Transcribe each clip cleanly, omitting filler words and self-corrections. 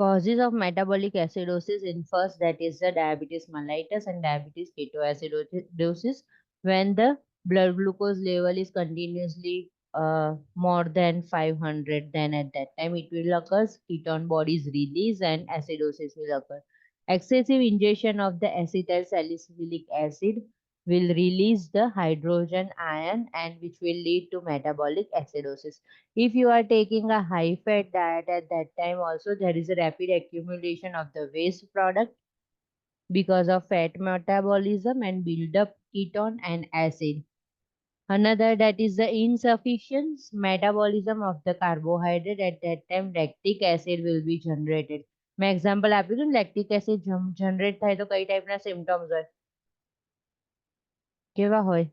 Causes of metabolic acidosis in first, that is the diabetes mellitus and diabetes ketoacidosis. When the blood glucose level is continuously more than 500, then at that time it will occur, ketone bodies release and acidosis will occur. Excessive ingestion of the acetyl salicylic acid will release the hydrogen ion and which will lead to metabolic acidosis. If you are taking a high fat diet at that time also, there is a rapid accumulation of the waste product because of fat metabolism and build up ketone and acid. Another, that is the insufficient metabolism of the carbohydrate. At that time lactic acid will be generated. મેં example આપ્યું હતું, lactic acid generate થાય તો કઈ ટાઈપના symptoms હોય, કેવા હોય?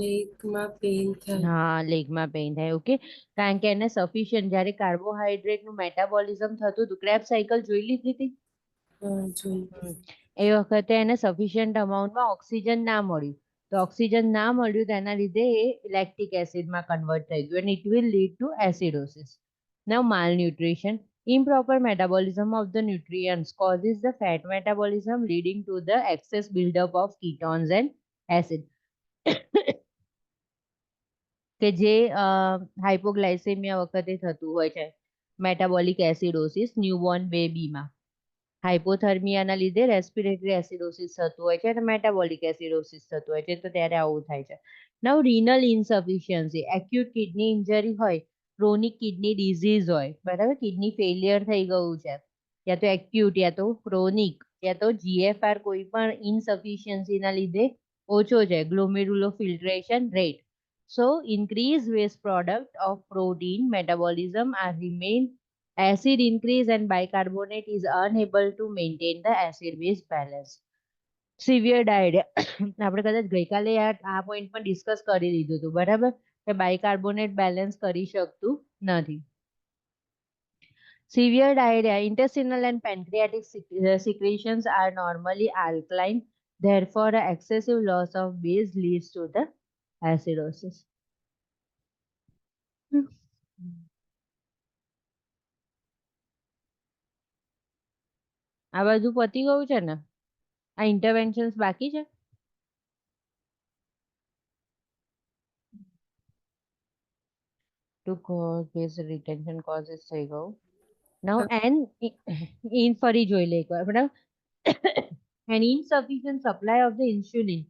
લેગમાં પેઇન થાય. હા, લેગમાં પેઇન થાય. ઓકે, કારણ કે એને સફિશિયન્ટ, જ્યારે કાર્બોહાઈડ્રેટનું મેટાબોલિઝમ થતું હતું, ક્રેબ સાયકલ જોઈ લીધી હતી. જોઈ. એ વખતે એને સફિશિયન્ટ અમાઉન્ટમાં ઓક્સિજન ના મળ્યું, તો ઓક્સિજન ના મળ્યું તેના લીધે એ લેક્ટિક એસિડમાં કન્વર્ટ થઈ ગયું, and it will lead to acidosis. Now malnutrition, improper metabolism of the nutrients causes the fat metabolism leading to the excess buildup of ketones and acid. કે જે હાઇપોગ્લાયસેમિયા વખતે થતું હોય છે, મેટાબોલિક એસિડોસિસ ન્યૂબોર્ન બેબીમાં. હાઇપોથર્મિયાના લીધે respiratory acidosis થતું હોય છે અને મેટાબોલિક એસિડોસિસ થતું હોય છે, તો ત્યારે આવું થાય છે. નવ રીનલ ઇન્સફિશિયન્સી, એક્યુટ કિડની ઇન્જરી હોય, ક્રોનિક કિડની ડિઝીઝ હોય, બરાબર, કિડની ફેલિયર થઈ ગયું છે, યા તો એક્યુટ યા તો ક્રોનિક યા તો જીએફઆર કોઈ પણ ઇન્સફિશિયન્સીના લીધે ઓછો છે, glomerular filtration rate. So increased waste product of protein metabolism are remain, acid increase and bicarbonate is unable to maintain the acid base balance. Severe diarrhea, આપણે કદાચ ગઈકાલે આ પોઈન્ટ પણ ડિસ્કસ કરી લીધું હતું, બરાબર, કે બાયકાર્બોનેટ બેલેન્સ કરી શકતું નથી. Severe diarrhea, intestinal and pancreatic secretions are normally alkaline, therefore excessive loss of base leads to the acidosis. આ બધું પતી ગયું છે ને? આ ઇન્ટરવેન્શન્સ બાકી છે? To cause base retention causes થઈ ગયું. Now and in ફરી જોઈ લે એકવાર, બરાબર. An insufficient supply of the insulin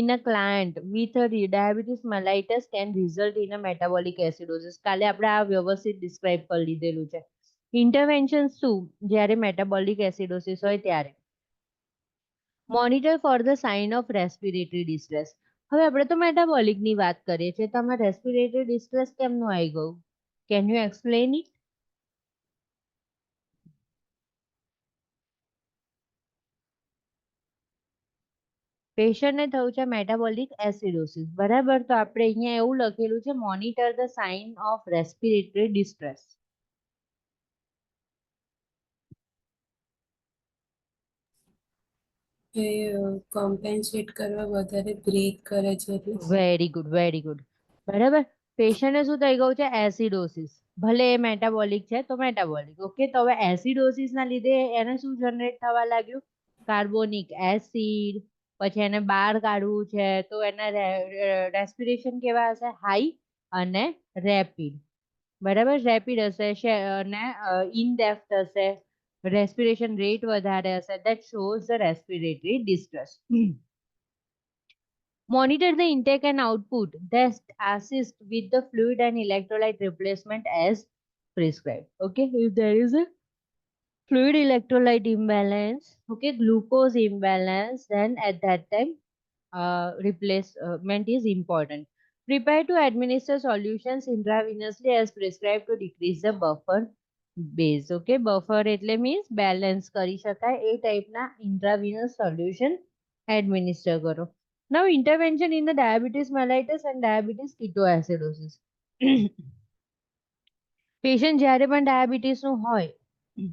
in a client with a diabetes mellitus can result in a metabolic acidosis. કાલે આપણે આ વ્યવસ્થિત ડિસ્ક્રાઇબ કરી લીધેલું છે. ઇન્ટરવેન્શન શું? જ્યારે મેટાબોલિક એસિડોસિસ હોય ત્યારે. Monitor for the sign of respiratory distress. હવે આપણે તો મેટાબોલિકની વાત કરીએ છીએ, તો આમાં રેસ્પિરેટરી ડિસ્ટ્રેસ કેમનું આવી ગયું? Can you explain it? પેશન્ટને થયું છે મેટાબોલિક એસિડોસિસ, બરાબર, તો આપણે અહીંયા એવું લખેલું છે, monitor the sign of respiratory distress. એ કોમ્પેન્સેટ કરવા વધારે બ્રેક કરે છે એટલે. વેરી ગુડ, વેરી ગુડ, બરાબર. પેશન્ટને શું થઈ ગયું છે? એસિડોસિસ. ભલે એ મેટાબોલિક છે તો મેટાબોલિક, ઓકે. તો હવે એસિડોસિસના લીધે એને શું જનરેટ થવા લાગ્યું? Carbonic acid. પછી એને બહાર કાઢવું છે તો એના રેસ્પિરેશન કેવા હશે? હાઈ અને રેપિડ, બરાબર. રેપિડ હશે અને ઇનડેપ્થ હશે, રેસ્પિરેશન રેટ વધારે હશે. that shows the respiratory distress. Monitor the intake and output that assist with the fluid and electrolyte replacement as prescribed. Okay, if there is a fluid electrolyte imbalance, okay, glucose imbalance, then at that time replacement is important. Prepare to administer solutions intravenously as prescribed to decrease the buffer base. Okay, buffer એટલે means balance કરી શકાય એ ટાઈપના intravenous solution administer કરો. Now intervention in the diabetes mellitus and diabetes ketoacidosis. Patient જ્યારે પણ ડાયાબિટીસનું હોય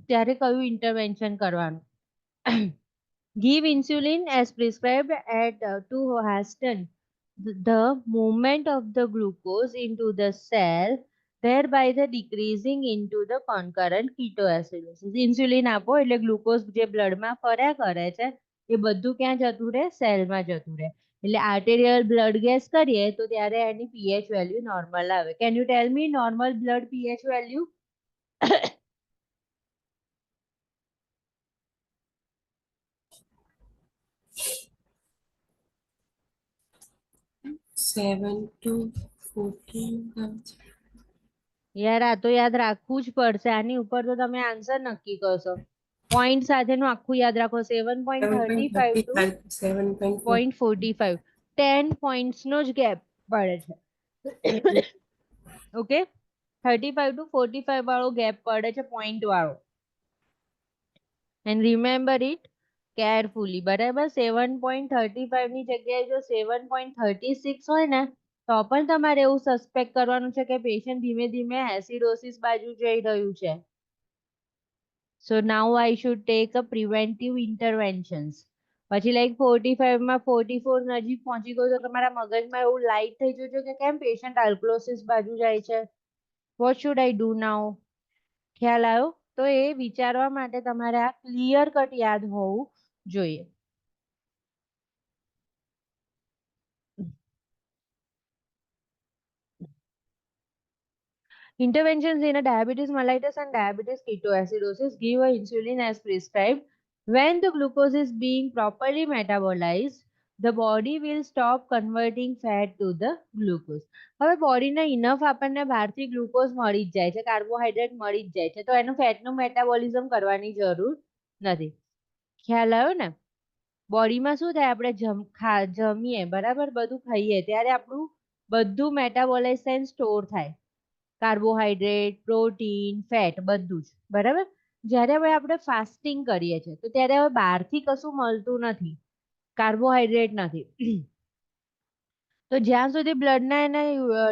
ત્યારે કયું ઇન્ટરવેન્શન કરવાનું? Give insulin as prescribed at to hasten the movement of the glucose into the cell thereby the decreasing into the concurrent ketoacidosis. Insulin આપો એટલે glucose જે બ્લડમાં ફર્યા કરે છે એ બધું ક્યાં જતું રહે? સેલમાં જતું રહે. એટલે આર્ટેરિયલ બ્લડ ગેસ કરીએ તો ત્યારે એની પીએચ વેલ્યુ નોર્મલ આવે. Can you tell me normal blood pH value? 7 to 14. યાર આ તો યાદ રાખવું જ પડશે. આની ઉપર તો તમે આન્સર નક્કી કરશો. પોઈન્ટ સાથેનું આખું યાદ રાખો. 7.35 to 0.45. 10 પોઈન્ટ્સ નો જ ગેપ પડે છે. ઓકે, 35 to 45 વાળો ગેપ પડે છે, પોઈન્ટ વાળો. And remember it carefully. બરાબર, 7.35 ની જગ્યાએ જો 7.36 હોય ને તો પણ તમારે એવું સસ્પેક્ટ કરવાનું છે કે પેશન્ટ ધીમે ધીમે એસિડોસિસ બાજુ જઈ રહ્યું છે. So now I should take a preventive interventions. પછી લાઈક 45 માં 44 નજીક પહોંચી ગયો તો તમારા મગજમાં એવું લાઈટ થઈ જજો કે કેમ પેશન્ટ આલ્કલોસિસ બાજુ જાય છે. વોટ શુડ આઈ ડુ નાઉ? ખ્યાલ આવ્યો? તો એ વિચારવા માટે તમારે આ ક્લિયર કટ યાદ હોવું જોઈએ. Interventions in a diabetes mellitus and diabetes ketoacidosis: give a insulin as prescribed. When the glucose is being properly metabolized, the body will stop converting fat to the glucose. હવે બોડીને enough આપણને બહારથી glucose મળી જ જાય છે, carbohydrate મળી જ જાય છે, તો એનું ફેટનું મેટાબોલિઝમ કરવાની જરૂર નથી. ખ્યાલ આવ્યો ને? બોડીમાં શું થાય, આપણે જમીએ બરાબર, બધું ખાઈએ ત્યારે આપણું બધું મેટાબોલાઇઝ થઈને સ્ટોર થાય. કાર્બોહાઈડ્રેટ, પ્રોટીન, ફેટ બધું જ. બરાબર, જ્યારે હવે આપણે ફાસ્ટિંગ કરીએ છીએ તો ત્યારે હવે બહારથી કશું મળતું નથી, કાર્બોહાઈડ્રેટ નથી. તો જ્યાં સુધી બ્લડના એને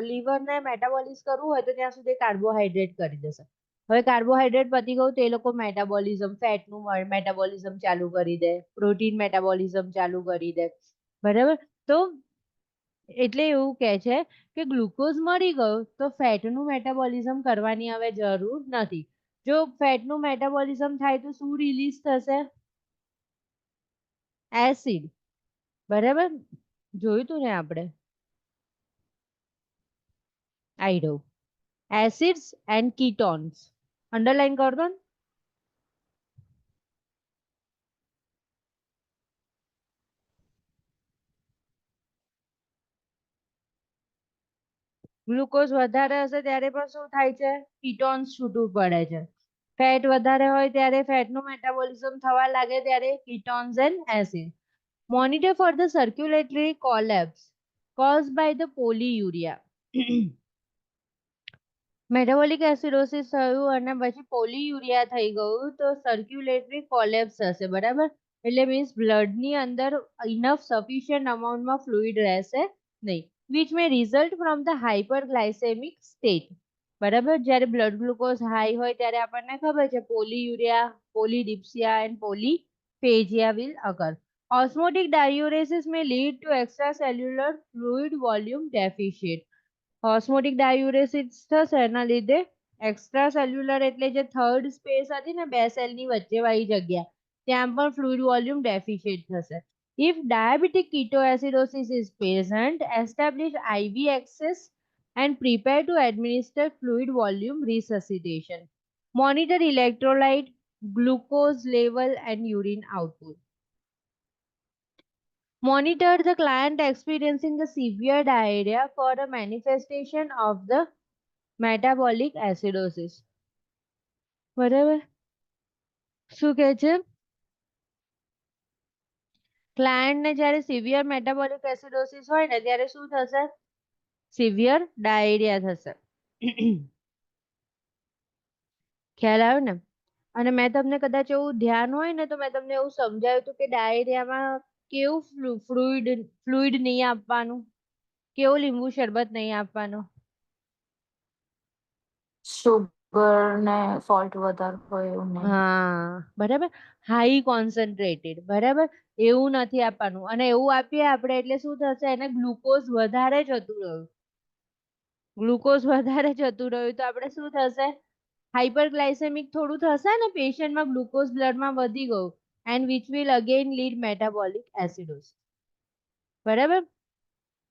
લીવરને મેટાબોલિઝ કરવું હોય તો ત્યાં સુધી કાર્બોહાઈડ્રેટ કરી દેશે. હવે કાર્બોહાઈડ્રેટ પતી ગયું તો એ લોકો મેટાબોલિઝમ, ફેટનું મેટાબોલિઝમ ચાલુ કરી દે, પ્રોટીન મેટાબોલિઝમ ચાલુ કરી દે. બરાબર, તો એટલે એવું કહે છે કે ગ્લુકોઝ મળી ગયો તો ફેટનું મેટાબોલિઝમ કરવાની હવે જરૂર નથી. જો ફેટનું મેટાબોલિઝમ થાય તો શું રિલીઝ થશે? એસિડ. બરાબર, જોયું તું ને આપણે? આઈ ડો એસિડ્સ એન્ડ કીટોન્સ. અંડરલાઈન કર દો. ગ્લુકોઝ વધારે હશે ત્યારે પણ શું થાય છે? કીટોન્સ છૂટું પડે છે. ફેટ વધારે હોય ત્યારે ફેટનું મેટાબોલિઝમ થવા લાગે ત્યારે ketones and acid. Monitor for the circulatory collapse caused by the polyuria. Metabolic acidosis થયું અને પછી પોલીયુરિયા થઈ ગયું તો સર્ક્યુલેટરી કોલેપ્સ હશે. બરાબર, એટલે મીન્સ બ્લડની અંદર ઇનફ સફિશિયન્ટ અમાઉન્ટમાં ફ્લુઇડ રહેશે નહીં, which may result from the hyperglycemic state. બરાબર, જ્યારે બ્લડ ગ્લુકોઝ હાઈ હોય ત્યારે આપણને ખબર છે પોલીયુરિયા, પોલીડિપ્સિયા and પોલીફેજિયા will occur. Osmotic diuresis may lead to extracellular fluid volume deficit. Osmotic ડાયુરેસિસ થશે એના લીધે એક્સ્ટ્રા સેલ્યુલર એટલે જે થર્ડ સ્પેસ હતી ને બે સેલની વચ્ચે વાળી જગ્યા, ત્યાં પણ ફ્લુઇડ વોલ્યુમ ડેફિશિટ થશે. If diabetic ketoacidosis is present, establish IV access and prepare to administer fluid volume resuscitation. Monitor electrolyte, glucose level and urine output. Monitor the client experiencing the severe diarrhea for a manifestation of the metabolic acidosis. બરાબર, શું કહે છે? ક્લાયન્ટને જ્યારે severe metabolic acidosis હોય ને ત્યારે શું થશે? સિવિયર ડાયરિયા થશે. ખ્યાલ આવ્યો ને? અને મેં તમને કદાચ એવું ધ્યાન હોય ને તો મેં તમને એવું સમજાવ્યું હતું કે ડાયરિયામાં કેવું ફ્લુઇડ નહીં આપવાનું, કેવું લીંબુ શરબત નહીં આપવાનું. સુગર ને સોલ્ટ વધારે હોય એવું નહીં. હા બરાબર, હાઈ કોન્સન્ટ્રેટેડ. બરાબર, એવું નથી આપવાનું. અને એવું આપીએ આપણે એટલે શું થશે? એને ગ્લુકોઝ વધારે જતું રહ્યું. ગ્લુકોઝ વધારે જતું રહ્યું તો આપણે શું થશે? હાઇપરગ્લાયસેમિક થોડું થશે ને, પેશન્ટમાં ગ્લુકોઝ બ્લડમાં વધી ગયું, and which will again lead metabolic acidosis. બરાબર?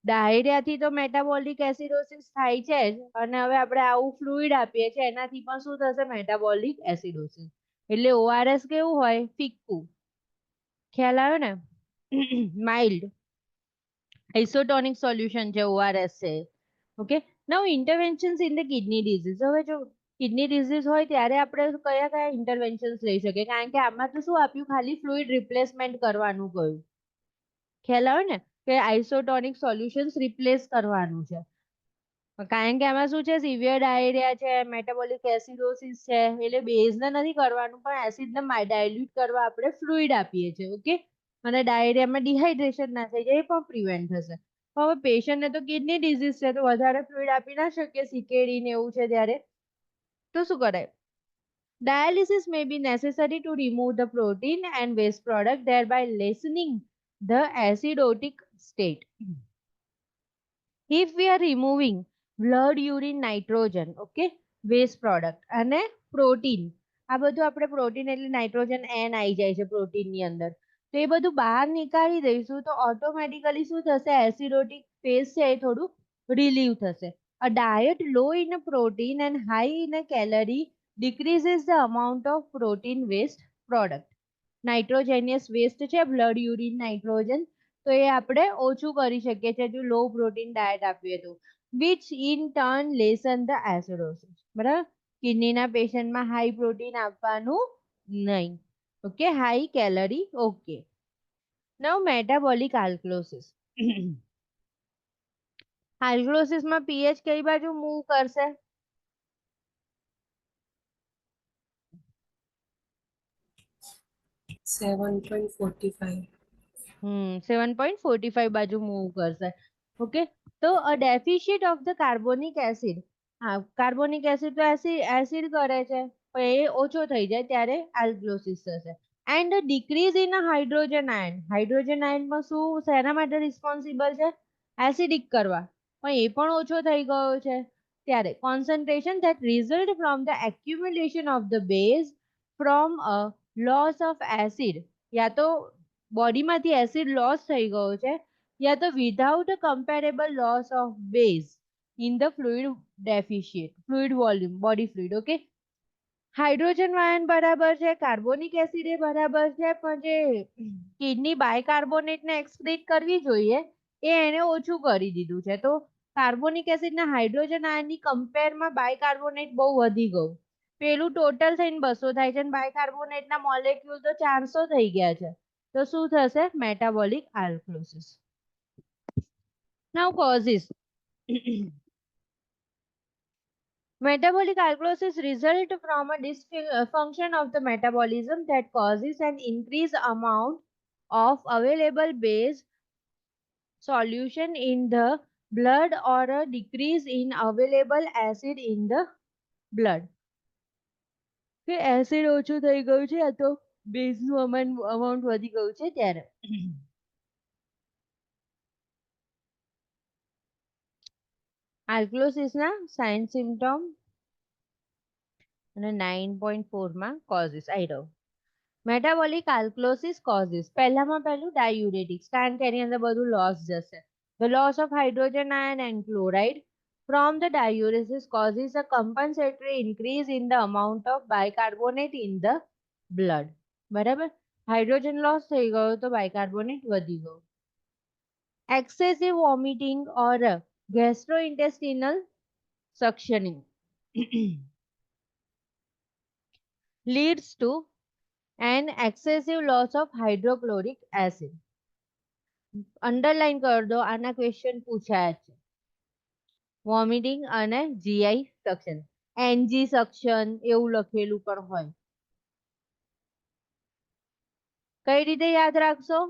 ડાયરિયાથી તો મેટાબોલિક એસિડોસિસ થાય છે જ, અને હવે આપણે આવું ફ્લુઇડ આપીએ છીએ એનાથી પણ શું થશે? Metabolic acidosis. એટલે ઓઆરએસ કેવું હોય? ફિક્કું. ખ્યાલ આવ્યો ને? માઇલ્ડ આઇસોટોનિક સોલ્યુશન છે ઓઆરએસ છે. Okay, now interventions in the kidney disease. હવે જો કિડની ડિઝીઝ હોય ત્યારે આપણે કયા કયા ઇન્ટરવેન્શન્સ લઈ શકીએ? કારણ કે આમાં તો શું આપ્યું? ખાલી ફ્લુઇડ રિપ્લેસમેન્ટ કરવાનું કહ્યું. ખ્યાલ આવે ને કે આઇસોટોનિક સોલ્યુશન્સ રિપ્લેસ કરવાનું છે. કારણ કે આમાં શું છે? સિવિયર ડાયરિયા છે, મેટાબોલિક એસિડોસિસ છે, એટલે બેઝને નથી કરવાનું, પણ એસિડને ડાયલ્યુટ કરવા આપણે ફ્લુઇડ આપીએ છીએ. ઓકે, અને ડાયરિયામાં ડિહાઇડ્રેશન ના થઈ જાય એ પણ પ્રિવેન્ટ થશે. હવે પેશન્ટને તો કિડની ડિઝીઝ છે તો વધારે ફ્લુઇડ આપી ના શકીએ, સીકેડી ને એવું છે ત્યારે, તો શું કરાય? Dialysis may be necessary to remove the protein and waste product, thereby lessening the acidotic state. If we are removing blood, urine, nitrogen, okay, waste product અને પ્રોટીન, આ બધું આપણે પ્રોટીન એટલે નાઇટ્રોજન એન આવી જાય છે પ્રોટીનની અંદર, તો એ બધું બહાર નીકાળી દઈશું તો ઓટોમેટિકલી શું થશે? એસિડોટિક ફેઝ છે એ થોડું રિલીવ થશે. A diet low in protein and high in calorie decreases the amount of protein waste product. Nitrogenous waste છે બ્લડ, યુરિન, નાઇટ્રોજન, તો એ આપણે ઓછું કરી શકીએ છીએ જો લો પ્રોટીન ડાયટ આપીએ તો, which in turn lesson the acidosis. બરાબર? કિડનીના પેશન્ટમાં હાઈ પ્રોટીન આપવાનું નહીં. Okay, high calorie. ઓકે, નાઉ મેટાબોલિક આલ્કલોસિસ. આલ્કલોસિસમાં પીએચ કઈ બાજુ મૂવ કરશે? 7.45. 7.45 બાજુ મૂવ કરશે. ઓકે, તો a deficient of the carbonic acid. હા, કાર્બોનિક એસિડ તો એસિડ કરે છે, પણ એ ઓછો થઈ જાય ત્યારે આલ્કલોસિસ થશે. And decrease in hydrogen ion. Hydrogen આયનમાં શું શેના માટે રિસ્પોન્સિબલ છે? એસિડિક કરવા, પણ એ પણ ઓછો થઈ ગયો છે ત્યારે concentration that result from the accumulation of the base from a loss of acid, યા તો બોડીમાંથી એસિડ લોસ થઈ ગયો છે, યા તો without a comparable loss of base in the fluid deficient fluid volume body fluid. Okay, hydrogen ion બરાબર છે, કાર્બોનિક એસિડ એ બરાબર છે, પણ જે કિડની બાયકાર્બોનેટને એક્સક્રીટ કરવી જોઈએ એ એને ઓછું કરી દીધું છે, તો કાર્બોનિક એસિડના હાઇડ્રોજન આયનની કમ્પેરમાં બાયકાર્બોનેટ બહુ વધી ગયું. પેલું ટોટલ થઈને 200 થાય છે અને બાયકાર્બોનેટના મોલેક્યુલ તો 400 થઈ ગયા છે, તો શું થશે? Metabolic આલ્કલોસિસ. Now causes. Metabolic alkalosis result from a dysfunction of the metabolism that causes an increased amount of available base solution in the blood or a decrease in available acid in the blood. કે acid ઓછું થઈ ગયું છે આ તો બેઝનું amount વધી ગયું છે ત્યારે. આલ્કલોસિસના સાઇન સિમ્પટમ અને 9.4 માં કોઝિસ આવી રહ્યો. મેટાબોલિક આલ્કલોસિસ કોઝિસ, પહેલામાં પહેલું ડાયુરેટિક્સ, કારણ કે એની અંદર બધું લોસ જશે. The loss of hydrogen ion and chloride from the diuresis causes a compensatory increase in the amount of bicarbonate in the blood. બરાબર? હાઇડ્રોજન લોસ થઈ ગયો તો બાયકાર્બોનેટ વધી ગયો. Excessive vomiting or gastrointestinal suctioning leads to an excessive loss of hydrochloric acid. Underline કરી દો, આના question પૂછાયા છે. વોમિટિંગ અને જીઆઈ સક્શન, એનજી સક્શન એવું લખેલું પણ હોય. કઈ રીતે યાદ રાખશો?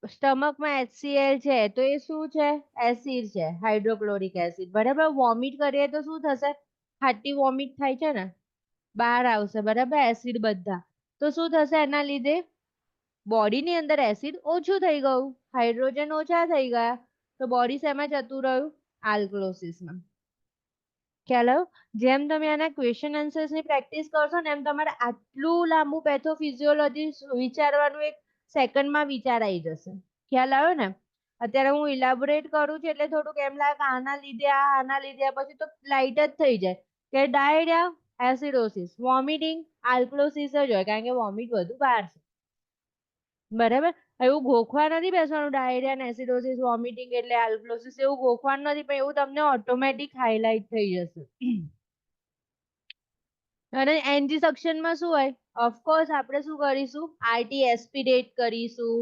સ્ટમકમાં HCl છે તો એ શું છે? એસિડ છે, હાઇડ્રોક્લોરિક એસિડ. બરાબર? વોમિટ કરીએ તો શું થશે? ખાટી વોમિટ થાય છે ને, બહાર આવશે. બરાબર? એસિડ બધા, તો શું થશે? એના લીધે બોડીની અંદર એસિડ ઓછું થઈ ગયું, હાઇડ્રોજન ઓછા થઈ ગયા, તો તો બોડી શેમાં જતું રહ્યું? આલ્કલોસિસમાં. ખ્યાલ આવ્યો? જેમ તમે આના ક્વેશ્ચન આન્સર્સ ની પ્રેક્ટિસ કરશો ને એમ તમારે આટલું લાંબુ પેથોફિઝિયોલોજી વિચારવાનું એક સેકન્ડમાં વિચાર આવી જશે. ખ્યાલ આવ્યો ને? અત્યારે હું ઇલાબોરેટ કરું છું એટલે થોડુંક એમ લાગે આના લીધે પછી તો લાઇટ જ થઈ જાય કે ડાયરિયા, એસિડોસિસ, વોમિટિંગ, આલ્કલોસિસ જ હોય કારણ કે વોમિટ વધુ બહાર છે. બરાબર? એવું ગોખવા નથી બેસવાનું ડાયરિયા ને એસિડોસિસ, વોમિટિંગ એટલે આલ્કલોસિસ એવું ગોખવાનું નથી, પણ એવું તમને ઓટોમેટિક હાઇલાઇટ થઈ જશે. અને એનજી સક્શનમાં શું હોય? ઓફકોર્સ આપણે શું કરીશું? આરટી એસ્પિરેટ કરીશું,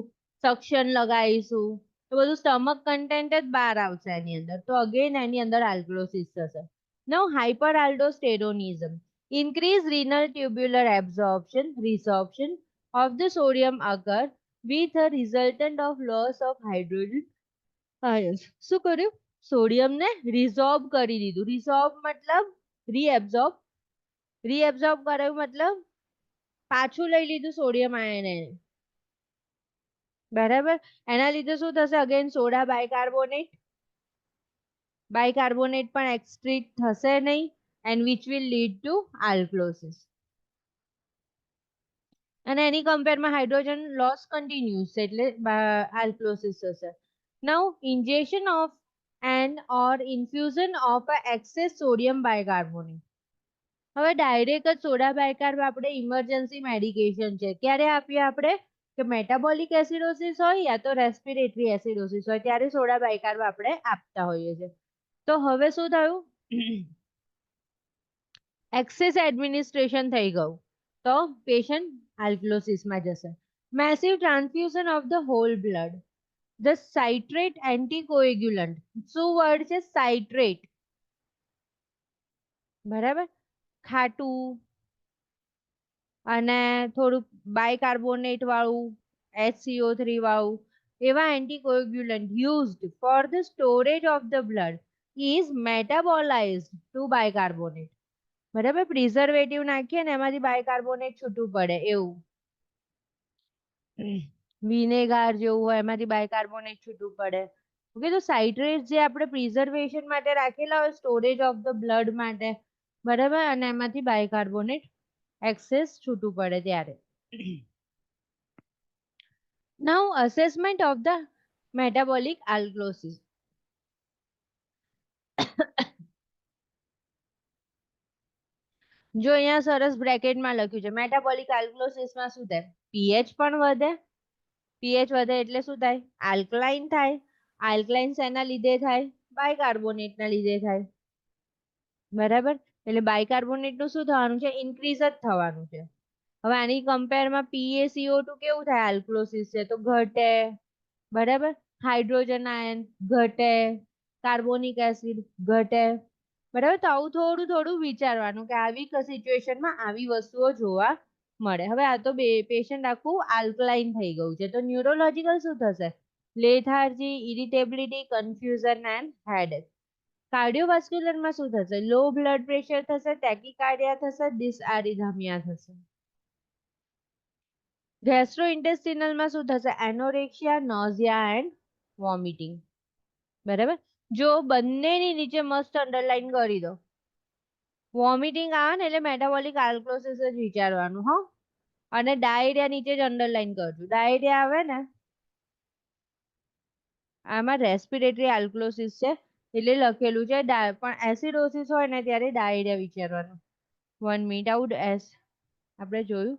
સક્શન લગાવીશું, તો બધું સ્ટમક કન્ટેન્ટ જ બહાર આવશે એની અંદર. તો અગેન એની અંદર આલ્કલોસિસ થશે. Now hyperaldosteronism increase renal tubular resorption of the sodium occur with a resultant of loss of hydrogen ions. શું કર્યું? સોડિયમ ને રિઝોર્બ કરી દીધું. રિઝોર્બ મતલબ રીએબ્ઝોર્બ. રીએબ્ઝોર્બ કરાયું મતલબ પાછું લઈ લીધું સોડિયમ આયન એને. બરાબર? એના લીધે શું થશે? અગેન સોડા બાયકાર્બોનેટ પણ એક્સ્ટ્રીટ થશે નહીં and which will lead to alkalosis. અને એની કમ્પેરમાં હાઇડ્રોજન લોસ કન્ટિન્યુઅસ છે એટલે આલ્કલોસિસ થશે. Now injection of and or infusion of a excess sodium bicarbonate. હવે ડાયરેક્ટ જ સોડા બાયકાર્બ આપણે ઇમરજન્સી મેડિકેશન છે. ક્યારે આપીએ આપણે? કે મેટાબોલિક એસિડોસિસ હોય યા તો રેસ્પિરેટરી એસિડોસિસ હોય ત્યારે સોડા બાયકાર્બ આપણે આપતા હોઈએ છીએ. તો હવે શું થયું? એક્સેસ એડમિનિસ્ટ્રેશન થઈ ગયું તો પેશન્ટ આલ્કલોસિસમાં જશે. Massive transfusion of the whole blood. The citrate anticoagulant. શું વર્ડ છે? સાઇટ્રેટ. બરાબર? ખાટું અને થોડુંક બાયકાર્બોનેટ વાળું, HCO3 વાળું એવા anticoagulant used for the storage of the blood is metabolized to bicarbonate. બરાબર? પ્રિઝર્વેટિવ નાખીએ ને એમાંથી બાયકાર્બોનેટ છૂટું પડે એવું. વિનેગાર જેવું હોય એમાંથી બાયકાર્બોનેટ છૂટું પડે. ઓકે, તો સાઇટ્રેટ જે આપણે પ્રિઝર્વેશન માટે રાખેલા હોય સ્ટોરેજ ઓફ ધ બ્લડ માટે, બરાબર, અને એમાંથી બાયકાર્બોનેટ એક્સેસ છૂટું પડે ત્યારે. નાઉ અસેસમેન્ટ ઓફ ધ મેટાબોલિક આલ્કલોસિસ. જો અહીંયા સરસ બ્રેકેટમાં લખ્યું છે મેટાબોલિક આલ્કલોસિસમાં શું થાય? પીએચ પણ વધે. પીએચ વધે એટલે શું થાય? આલ્કલાઇન થાય. આલ્કલાઇન શેના લીધે થાય? બાયકાર્બોનેટના લીધે થાય. બરાબર? એટલે બાયકાર્બોનેટ નું શું થવાનું છે? ઇન્ક્રીઝ જ થવાનું છે. હવે આની કમ્પેરમાં PaCO2 કેવું થાય? આલ્કલોસિસ છે તો ઘટે. બરાબર? હાઇડ્રોજન આયન ઘટે, કાર્બોનિક એસિડ ઘટે. બરાબર? તો આવું થોડું થોડું વિચારવાનું કે આવી સિચ્યુએશનમાં આવી વસ્તુઓ જોવા મળે. હવે આ તો પેશન્ટ આખું આલ્કલાઇન થઈ ગયું છે તો ન્યુરોલોજીકલ શું થશે? Lethargy, ઇરિટેબિલિટી, confusion and headache. કાર્ડિયોવાસ્ક્યુલરમાં શું થશે? લો બ્લડ પ્રેશર થશે, ટેકિકાર્ડિયા થશે, ડિસઆરિથમિયા થશે. ગેસ્ટ્રોઇન્ટેસ્ટિનલમાં શું થશે? એનોરેક્સિયા, નોઝિયા એન્ડ વોમિટિંગ. બરાબર? જો બંનેની નીચે મસ્ત અંડરલાઈન કરી દો. વોમિટિંગ આવે ને એટલે મેટાબોલિક આલ્કલોસિસ જ વિચારવાનું હો. અને ડાયરિયા નીચે જ અંડરલાઈન કરજો. ડાયરિયા આવે ને આમાં રેસ્પિરેટરી આલ્કલોસિસ છે એટલે લખેલું છે, પણ એસિડોસિસ હોય ને ત્યારે ડાયરિયા વિચારવાનું. 1 મિનિટ આઉટ આપણે જોયું.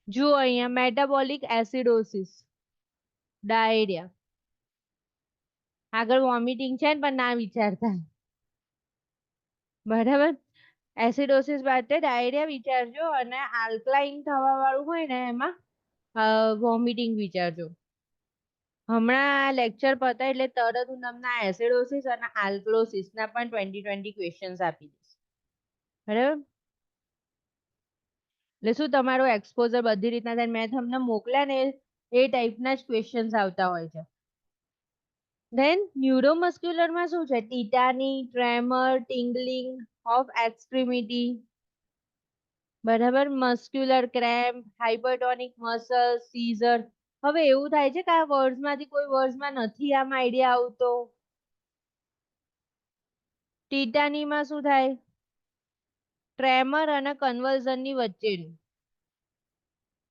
જુઓ અહીંયા મેટાબોલિક એસિડોસિસ, ડાયરિયા, આગળ વોમિટિંગ છે ને પણ ના વિચારતા. બરાબર? એસિડોસિસ માટે ડાયરિયા વિચારજો અને આલ્કલાઇન થવા વાળું હોય ને એમાં વોમિટિંગ વિચારજો. હમણાં લેક્ચર પતાય એટલે તરત હું તમને એસિડોસિસ અને આલ્કલોસિસના પણ 20 ક્વેશ્ચન્સ આપી દઈશ. બરાબર? એટલે શું તમારું એક્સપોઝર બધી રીતના થાય. મેં તમને મોકલ્યા ને એ ટાઈપના જ ક્વેશ્ચન્સ આવતા હોય છે. ધેન ન્યુરોમસ્ક્યુલરમાં શું છે? Tetany, tremor, tingling of extremity. બરાબર? Muscular cramp, hypertonic muscle, seizure. હવે એવું થાય છે કે આ વર્ડ્સ માંથી કોઈ વર્ડ્સ માં નથી આમ આઈડિયા આવતો. ટીટાનીમાં શું થાય? ટ્રેમર અને કન્વર્ઝન ની વચ્ચેનું.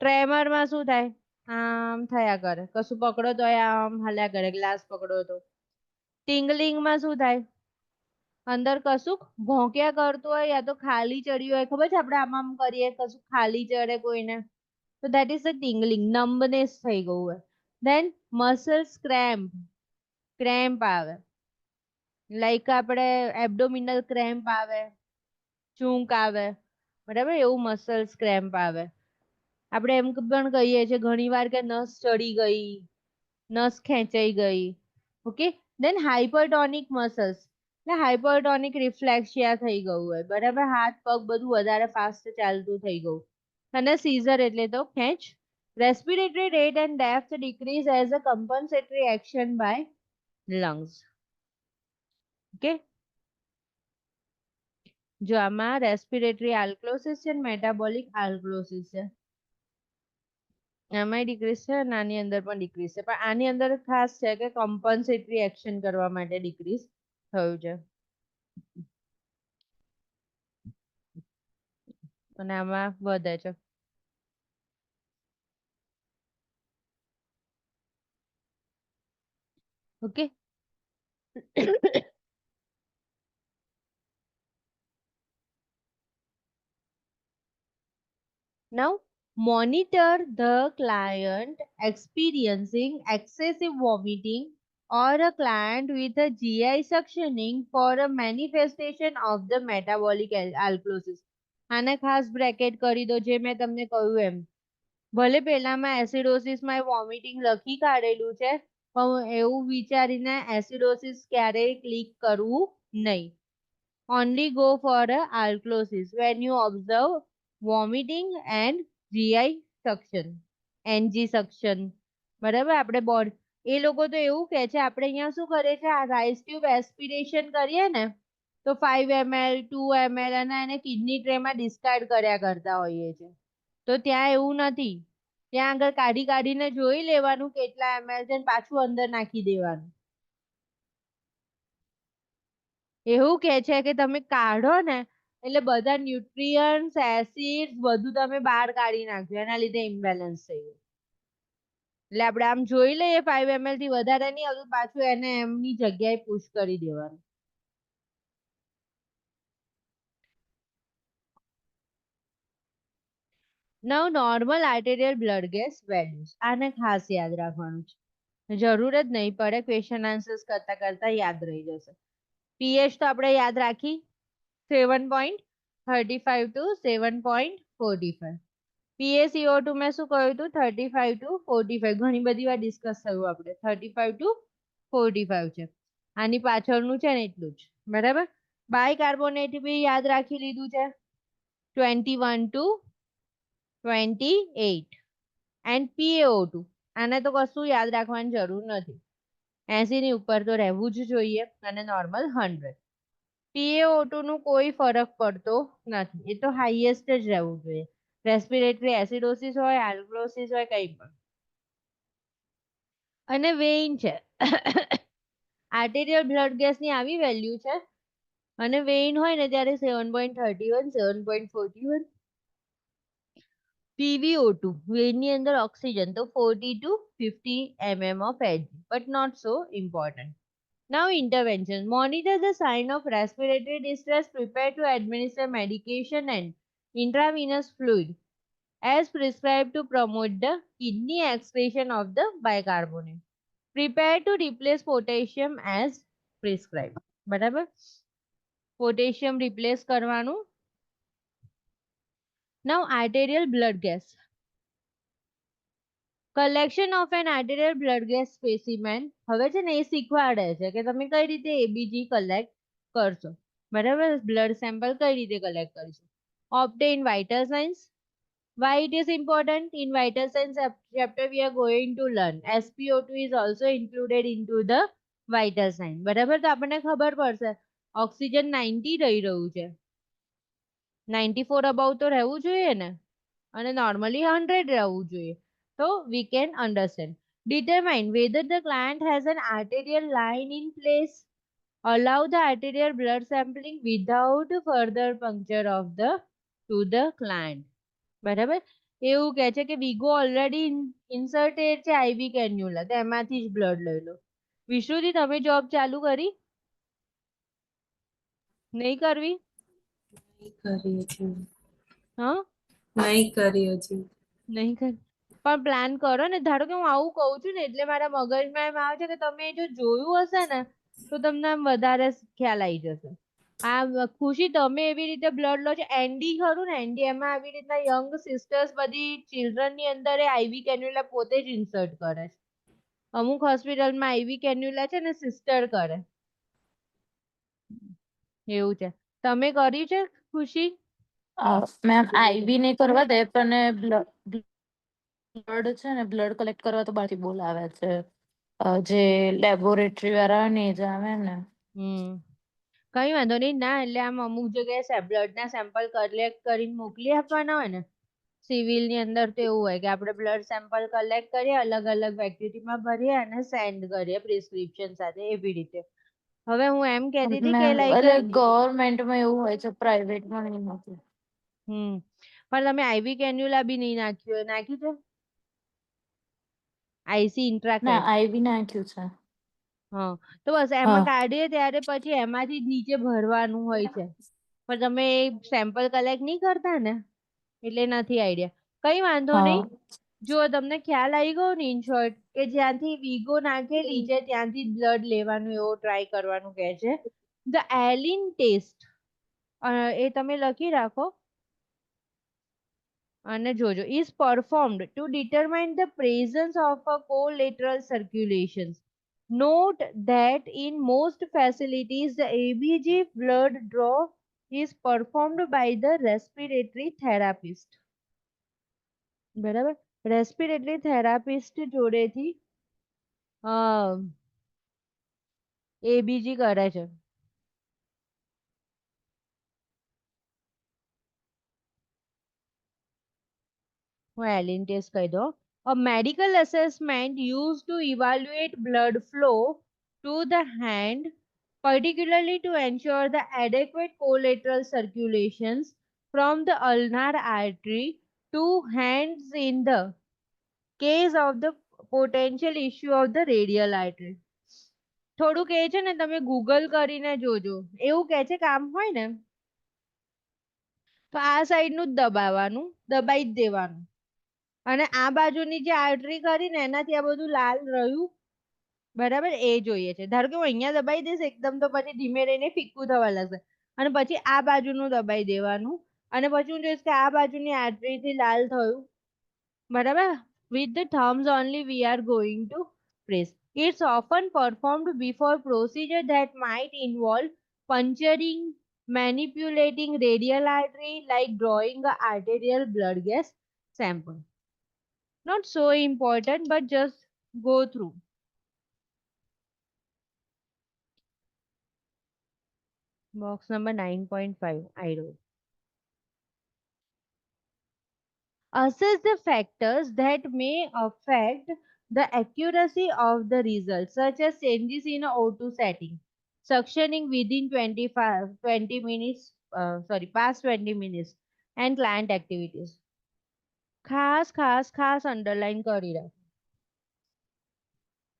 ટ્રેમર માં શું થાય? આમ થયા કરે, કશું પકડો તો આમ હાલ્યા કરે, ગ્લાસ પકડો તો. ટિંગલિંગ માં શું થાય? અંદર કશું ભોંક્યા કરતું હોય યા તો ખાલી ચડ્યું હોય, ખબર છે આપણે આમ આમ કરીએ કશું ખાલી ચડે કોઈને, તો that is the tingling, numbness થઈ ગયું હોય. then muscles cramp, ક્રેમ્પ આવે, લાઈક આપણે એબ્ડોમિનલ ક્રેમ્પ આવે, ચૂંક આવે, બરાબર, એવું મસલ્સ ક્રેમ્પ આવે. આપણે એમ પણ કહીએ છીએ ઘણી વાર કે નસ ચડી ગઈ, નસ ખેંચાઈ ગઈ. ઓકે, દેન હાઇપરટોનિક મસલ્સ, એટલે હાઇપરટોનિક રિફ્લેક્સિયા થઈ ગયું હોય, બરાબર, હાથ પગ બધું વધારે ફાસ્ટ ચાલતું થઈ ગયું. અને સીઝર એટલે તો ખેંચ. Respiratory rate and depth decrease as a compensatory action by lungs. Okay, જો આમાં રેસ્પિરેટરી આલ્કલોસિસ છે, મેટાબોલિક આલ્કલોસિસ છે. આમાંય ડિક્રીઝ છે અને આની અંદર પણ ડિક્રીઝ છે, પણ આની અંદર ખાસ છે કે કમ્પન્સેટરી એક્શન કરવા માટે ડિક્રીઝ થયું છે અને આમાં વધે છે. Okay. Now, monitor the client experiencing excessive vomiting or a client with a GI suctioning for a manifestation of the metabolic alkalosis. આને ખાસ બ્રેકેટ કરી દો, જે મેં તમને કહ્યું એમ. ભલે પેલામાં એસિડોસિસમાં વોમિટિંગ લખી કાઢેલું છે, પણ એવું વિચારીને એસિડોસિસ ક્યારેય ક્લિક કરવું નહીં. Only go for a alkalosis when you observe vomiting and GI suction, NG suction, બરાબર. આપણે બોડી, એ લોકો તો એવું કહે છે, આપણે અહીંયા શું કરીએ છીએ, આ રાઈસ ટ્યુબ એસ્પિરેશન કરીએ ને તો 5 ml 2 ml અને એને કિડની ટ્રેમાં ડિસ્કાર્ડ કર્યા કરતા હોઈએ છે. તો ત્યાં એવું નથી, ત્યાં આગળ કાઢી કાઢીને જોઈ લેવાનું કેટલા ml છે અને પાછું અંદર નાખી દેવાનું. એવું કે છે કે તમે કાઢો ને એટલે બધા ન્યુટ્રિયન્ટ્સ, એસિડ્સ બધું તમે બહાર કાઢી નાખજો, એના લીધે ઇમ્બેલેન્સ થઈ ગયું. એટલે આપણે આમ જોઈ લઈએ 5 ml થી વધારે નહીં આવતું, પાછું એને એમની જગ્યાએ પુશ કરી દેવાનું. Now normal arterial blood gas values, આને ખાસ યાદ રાખવાનું છે, જરૂર જ નહીં પડે, ક્વેશ્ચન આન્સર્સ કરતા કરતા યાદ રહી જશે. પીએચ તો આપણે યાદ રાખી, 7.35 to 7.45. PaCO2 મેં શું કહ્યું હતું, 35 to 45, ઘણી બધી વાર ડિસ્કસ થયું આપણે, 35 to 45 છે. આની પાછળનું છે ને એટલું જ, બરાબર. બાયકાર્બોનેટ બી યાદ રાખી લીધું છે, 21 to 28. એન્ડ PaO2, આને તો કશું યાદ રાખવાની જરૂર નથી, 80 ની ઉપર તો રહેવું જ જોઈએ અને નોર્મલ 100. PaO2 નું કોઈ ફરક પડતો નથી, એ તો હાઈએસ્ટ જ રહેવું જોઈએ, રેસ્પિરેટરી એસિડોસિસ હોય, આલ્કલોસિસ હોય, કંઈ પણ. અને વેઇન છે, આર્ટેરિયલ બ્લડ ગેસની આવી વેલ્યુ છે અને વેઇન હોય ને ત્યારે 7.31 7.41. PVO2, વેઇનની અંદર ઓક્સિજન તો 40 to 50 mm of Hg, but not so important. Now intervention. Monitor the sign of respiratory distress. Prepare to administer medication and intravenous fluid as prescribed to promote the kidney excretion of the bicarbonate. Prepare to replace potassium as prescribed. બરાબર, potassium replace કરવાનું. Now arterial blood gas. Collection of an arterial blood gas specimen, હવે છે ને એ શીખવાડે છે કે તમે કઈ રીતે એબીજી કલેક્ટ કરશો, બરાબર, બ્લડ સેમ્પલ કઈ રીતે કલેક્ટ કરીશું. Obtain vital signs. Why it is important? In vital signs chapter we are going to learn SpO2 is also included into the vital sign, બરાબર. તો આપણને ખબર પડશે ઓક્સિજન 90 રહી રહ્યું છે, 94 અબાઉ તો રહેવું જોઈએ ને, અને નોર્મલી 100 રહેવું જોઈએ. So we can understand. Determine whether the client has an arterial line in place. Allow the arterial blood sampling without further puncture of the to the client. બરાબર. એવું કહે છે કે વિગો ઓલરેડી ઇન્સર્ટેડ છે આઈવી કેન્યુલા તો એમાંથી જ બ્લડ લઈ લો. વિષ્ણુજી તમે જોબ ચાલુ કરી? નહીં કરવી? નહીં કરી હજી. હા નહીં કરી હજી. નહીં કરી પણ પ્લાન કરો ને. ધારો કે હું આવું કહું છું ને એટલે મારા મગજમાં એમ આવે છે કે તમે જો જોયું હશે ને તો તમને આમ વધારે ખ્યાલ આવી જશે. આ ખુશી તમે એવી રીતે બ્લડ લો છો. એનડી ખરું ને, એનડી એમાં આવી રીતના યંગ સિસ્ટર્સ બધી ચિલ્ડ્રન ની અંદર આઈવી કેન્યુલા પોતે જ ઇન્સર્ટ કરે છે. અમુક હોસ્પિટલમાં આઈવી કેન્યુલા છે ને સિસ્ટર કરે. એવું છે. તમે કર્યું છે ખુશી? મેમ આઈવી નહીં કરવા દે પણ બ્લડ છે ને બ્લડ કલેક્ટ કરવા તો બહારથી બોલાવે છે. જે લેબોરેટરી વાળા હોય ને એ જ આવે ને. કઈ વાંધો નહીં. ના એટલે આમ અમુક જગ્યાએ બ્લડ ના સેમ્પલ કલેક્ટ કરીને મોકલી આપવાના હોય ને સિવિલ ની અંદર તો એવું હોય કે આપણે બ્લડ સેમ્પલ કલેક્ટ કરીએ, અલગ અલગ વેક્યુટીમાં ભરીએ અને સેન્ડ કરીએ પ્રિસ્ક્રિપ્શન સાથે એવી રીતે. હવે હું એમ કહેતી હતી કે એટલે ગવર્મેન્ટમાં એવું હોય છે, પ્રાઇવેટમાં નહીં હોતું. પણ તમે આઈવી કેન્યુલા બી નહીં નાખ્યું? નાખ્યું છે આઈસી ના ઇન્ટ્રાકેટ? આઈવી નાખ્યું છે. હા તો બસ એમાં કાઢીએ ત્યારે પછી એમાંથી જ નીચે ભરવાનું હોય છે. પણ તમે સેમ્પલ કલેક્ટ નહીં કરતા ને એટલે નથી આઈડિયા. કઈ વાંધો નહીં. જો તમને ખ્યાલ આવી ગયો ને ઇન શોર્ટ કે જ્યાંથી વિગો નાખેલી છે ત્યાંથી બ્લડ લેવાનું એવો ટ્રાય કરવાનું કહે છે. ધ એલિન ટેસ્ટ એ તમે લખી રાખો અને જોજો. Is performed two determine the presence of a collateral circulation. Note that in most facilities the ABG blood draw is performed by the respiratory therapist. બરાબર. રેસ્પિરેટરી થેરાપિસ્ટ જોડેથી એબીજી કરે છે. હું એલિન ટેસ્ટ કહી દો. A medical assessment used to evaluate blood flow to the hand, particularly to ensure the adequate collateral circulations from the ulnar artery to hands in the case of the potential issue of the radial artery. થોડું કહે છે ને તમે Google કરીને જોજો. એવું કહે છે કામ હોય ને તો આ સાઈડ નું જ દબાવવાનું, દબાઈ જ દેવાનું અને આ બાજુની જે આર્ટરી કરી ને એનાથી આ બધું લાલ રહ્યું બરાબર એ જોઈએ છે. ધારો કે હું અહીંયા દબાઈ દઈશ એકદમ તો પછી ધીમે રહીને ફીક્કું થવા લાગશે અને પછી આ બાજુનું દબાઈ દેવાનું અને પછી હું જોઈશ કે આ બાજુની આર્ટરીથી લાલ થયું બરાબર. With the thumbs only we are going to press. It's often performed before procedure that might involve puncturing, manipulating radial artery like drawing a arterial blood gas sample. Not so important but just go through. Box number 9.5 I wrote. Assess the factors that may affect the accuracy of the results, such as changes in O2 setting, suctioning within 20 minutes, past 20 minutes, and client activities. ખાસ underline કરી રાખ.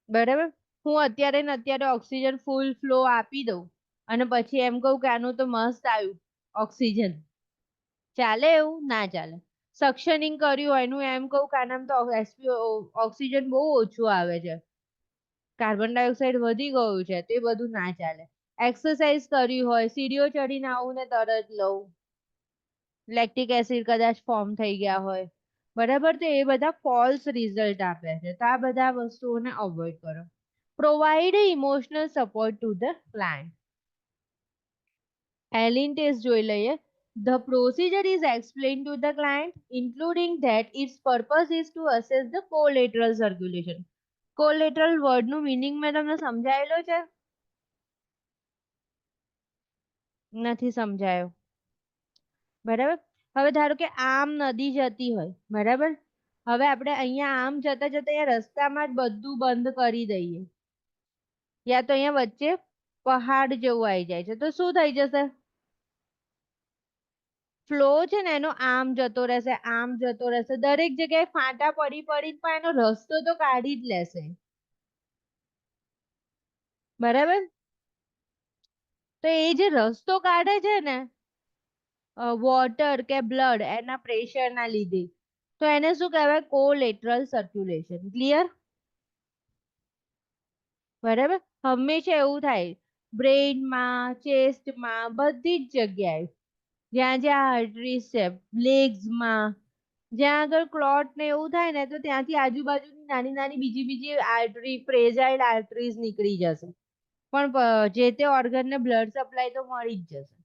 બરાબર. હું અત્યારે ને અત્યારે oxygen ફૂલ flow આપી દઉં અને પછી એમ કહું કે આનું તો મસ્ત આવ્યું ઓક્સિજન, ચાલે? એવું ના ચાલે. સક્શનિંગ કર્યું હોય એનું એમ કહું કે આનામ તો ઓક્સિજન બહુ ઓછું આવે છે, કાર્બન ડાયોક્સાઇડ વધી ગયું છે, તે બધું ના ચાલે. એક્સરસાઇઝ કરી હોય, સીડીઓ ચડીને આવું ને તરત લઉં, લેક્ટિક એસિડ કદાચ ફોર્મ થઈ ગયા હોય બરાબર, તો એ બધા ફોલ્સ રિઝલ્ટ આપે છે. તો આ બધા વસ્તુઓને અવોઇડ કરો. Provide emotional support to the client. Allen test જોઈ લઈએ. The procedure is explained to the client, including that its purpose is to assess the collateral circulation. Collateral word નું meaning મેં તમને સમજાયેલો છે? નથી સમજાયો બરાબર. હવે ધારો કે આમ નદી જતી હોય બરાબર હવે આપણે અહીંયા આમ જતા જતા અહીંયા રસ્તામાં જ બધું બંધ કરી દઈએ, યા તો અહીંયા વચ્ચે પહાડ જેવું આવી જાય છે, તો શું થઈ જશે? ફ્લો છે ને એનો આમ જતો રહેશે, આમ જતો રહેશે, દરેક જગ્યાએ ફાંટા પડી પડી પણ એનો રસ્તો તો કાઢી જ લેશે. બરાબર? તો એ જે રસ્તો કાઢે છે ને વોટર કે બ્લડ એના પ્રેશર ના લીધે, તો એને શું કહેવાય? Collateral circulation. ક્લિયર? બરાબર? હંમેશા એવું થાય બ્રેઇનમાં, ચેસ્ટમાં, બધી જ જગ્યાએ જ્યાં જ્યાં આર્ટરીઝ છે, લેગ્સમાં, જ્યાં આગળ ક્લોટ ને એવું થાય ને તો ત્યાંથી આજુબાજુની નાની નાની બીજી આર્ટરી, ફ્રેજાઇલ આર્ટરીઝ નીકળી જશે, પણ જે તે ઓર્ગનને બ્લડ સપ્લાય તો મળી જ જશે.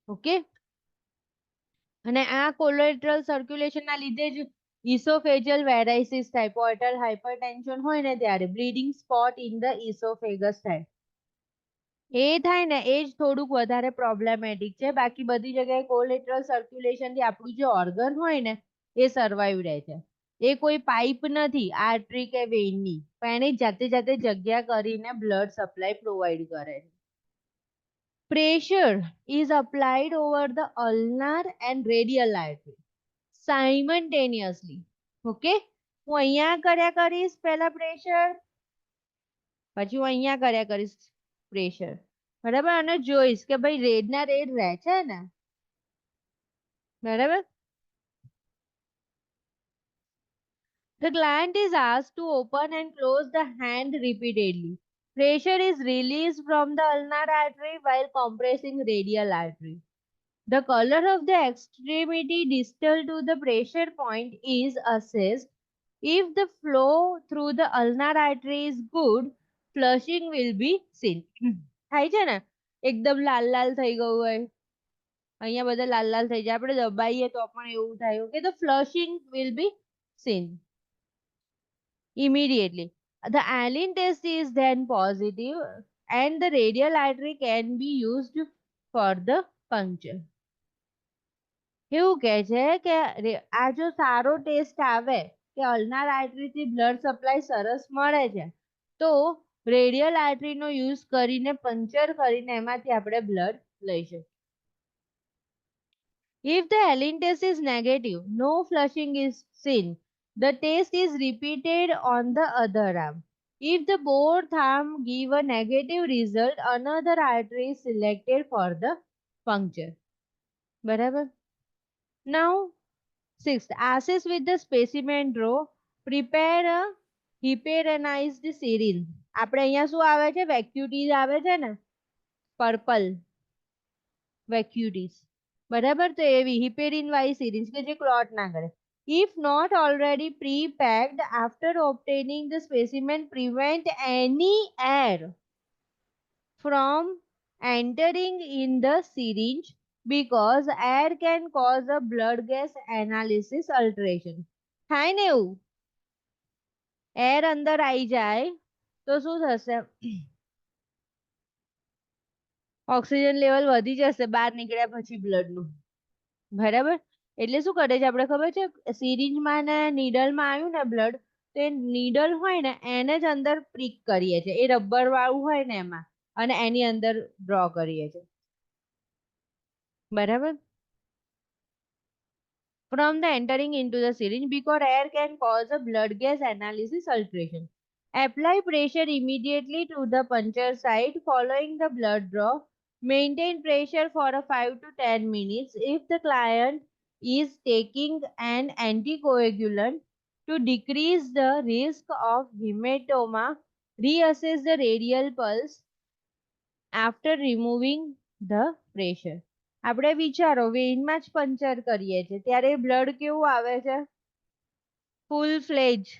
ઓકે? અને આ કોલેટરલ સર્ક્યુલેશન ના લીધે જ ઇસોફેજલ વેરાઇસિસ થાય, પોર્ટલ હાઇપરટેન્શન હોય ને ત્યારે બ્લીડિંગ સ્પોટ ઇન ધ ઇસોફેગસ થાય. એ થાય ને એ જ થોડુંક વધારે પ્રોબ્લેમેટિક છે, બાકી બધી જગ્યાએ કોલેટરલ સર્ક્યુલેશન થી આપણું જે ઓર્ગન હોય ને એ સર્વાઈવ રહે છે. એ કોઈ પાઇપ નથી આર્ટરી કે વેઇનની, પણ એને જાતે જાતે જગ્યા કરીને બ્લડ સપ્લાય પ્રોવાઈડ કરે છે. Pressure is applied over the ulnar and radial artery simultaneously. Okay? હું અહીંયા કર્યા કરીશ પહેલા પ્રેશર, પછી હું અહીંયા કર્યા કરીશ પ્રેશર. બરાબર? અને જોઈશ કે ભાઈ રેડ ના રેડ રહે છે ને. બરાબર? The client is asked to open and close the hand repeatedly. Pressure is released from the ulnar artery while compressing radial artery. The color of the extremity distal to the pressure point is assessed. If the flow through the ulnar artery is good, flushing will be seen. થાય છે ને એકદમ લાલ લાલ થઈ ગયું હોય, અહીંયા બધા લાલ લાલ થઈ જાય, આપણે દબાઈએ તો પણ એવું થાય. ઓકે, તો flushing will be seen immediately. The Allen test is then positive and the radial artery can be used for the puncture. એવું કહે છે કે આ જો સારો ટેસ્ટ આવે કે અલ્નાર આર્ટરી થી બ્લડ સપ્લાય સરસ મળે છે, તો રેડિયલ આર્ટરીનો યુઝ કરીને પંચર કરીને એમાંથી આપણે બ્લડ લઈ શકીએ. If the Allen test is negative, no flushing is seen. The test is repeated on the other arm. If the both arm give a negative result, another artery is selected for the puncture. બરાબર? Now, sixth, assess with the specimen draw. Prepare a heparinized syringe. આપણે અહીંયા શું આવે છે? વેક્યુટીઝ આવે છે ને, purple વેક્યુટીઝ. બરાબર? તો એવી હિપેરિન વાળી સિરિંજ કે જે ક્લોટ ના કરે. If not already pre-packed, after obtaining the specimen, prevent any air from entering in the syringe because air can cause a blood gas analysis alteration. થાય ને એવું, એર અંદર આવી જાય તો શું થશે? ઓક્સિજન લેવલ વધી જશે બહાર નીકળ્યા પછી બ્લડનું. બરાબર? એટલે શું કરે છે આપણે ખબર છે? સિરિંજમાં ને નીડલમાં આવ્યું ને બ્લડ, તો એ નીડલ હોય ને એને જ અંદર પ્રિક કરીએ છીએ, એ રબર વાળું હોય ને એમાં, અને એની અંદર ડ્રો કરીએ છીએ. બરાબર? From the entering into the syringe because air can cause a blood gas analysis alteration. Apply pressure immediately to the puncture site following the blood draw. Maintain pressure for a 5 to 10 minutes. If the client is taking an anticoagulant to decrease the risk of hematoma, reassess the radial pulse after removing the pressure. આપણે વિચારો વેઇનમાં જ puncture કરીએ છીએ ત્યારે blood કેવું આવે છે? ફૂલ fledged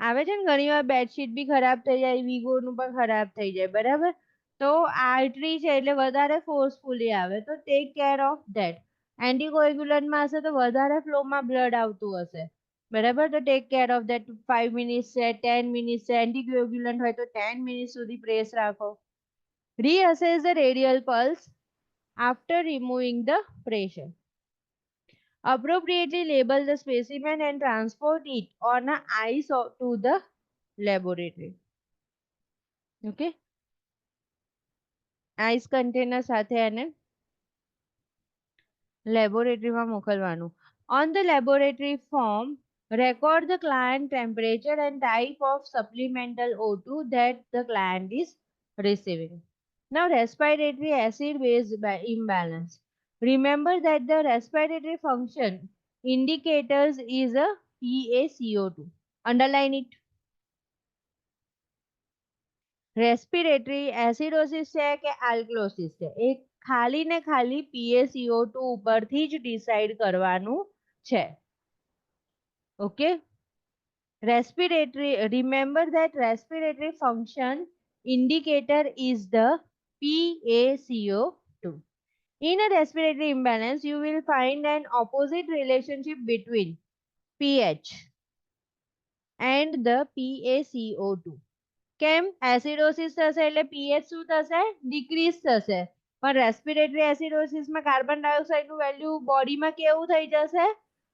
આવે છે ને. ઘણી વાર બેડશીટ બી ખરાબ થઈ જાય, વિગોનું પણ ખરાબ થઈ જાય. બરાબર? તો આર્ટરી છે એટલે વધારે ફોર્સફુલી આવે, તો ટેક કેર ઓફ ધેટ. એન્ટીકોએગ્યુલન્ટમાં હશે તો વધારે ફ્લોમાં બ્લડ આવતું હશે. બરાબર? તો take care of that. 5 minutes છે, 10 મિનિટ્સ છે, એન્ટીકોએગ્યુલન્ટ હોય તો 10 મિનિટ સુધી પ્રેસ રાખો. Reassess the radial pulse after removing the pressure. Appropriately label the specimen and transport it on a ice to the laboratory. Okay. Ice container સાથે એને લેબોરેટરીમાં મોકલવાનું. On the laboratory form, record the client temperature and type of supplemental O2 that the client is receiving. Now, respiratory acid-base imbalance. Remember that the respiratory function indicators is a PaCO2. Underline it. Respiratory acidosis છે કે આલ્કલોસિસ છે એ ખાલી ને ખાલી PaCO2 ઉપરથી જ decide કરવાનું છે. Okay. Respiratory remember that respiratory function indicator is the PaCO2. In a respiratory imbalance, you will find an opposite relationship between pH and the PaCO2. કેમ એસિડોસિસ થશે એટલે પીએચ શું થશે ડિક્રીઝ થશે પણ રેસ્પિરેટરી એસિડોસિસમાં કાર્બન ડાયોક્સાઇડનું વેલ્યુ બોડીમાં કેવું થઈ જશે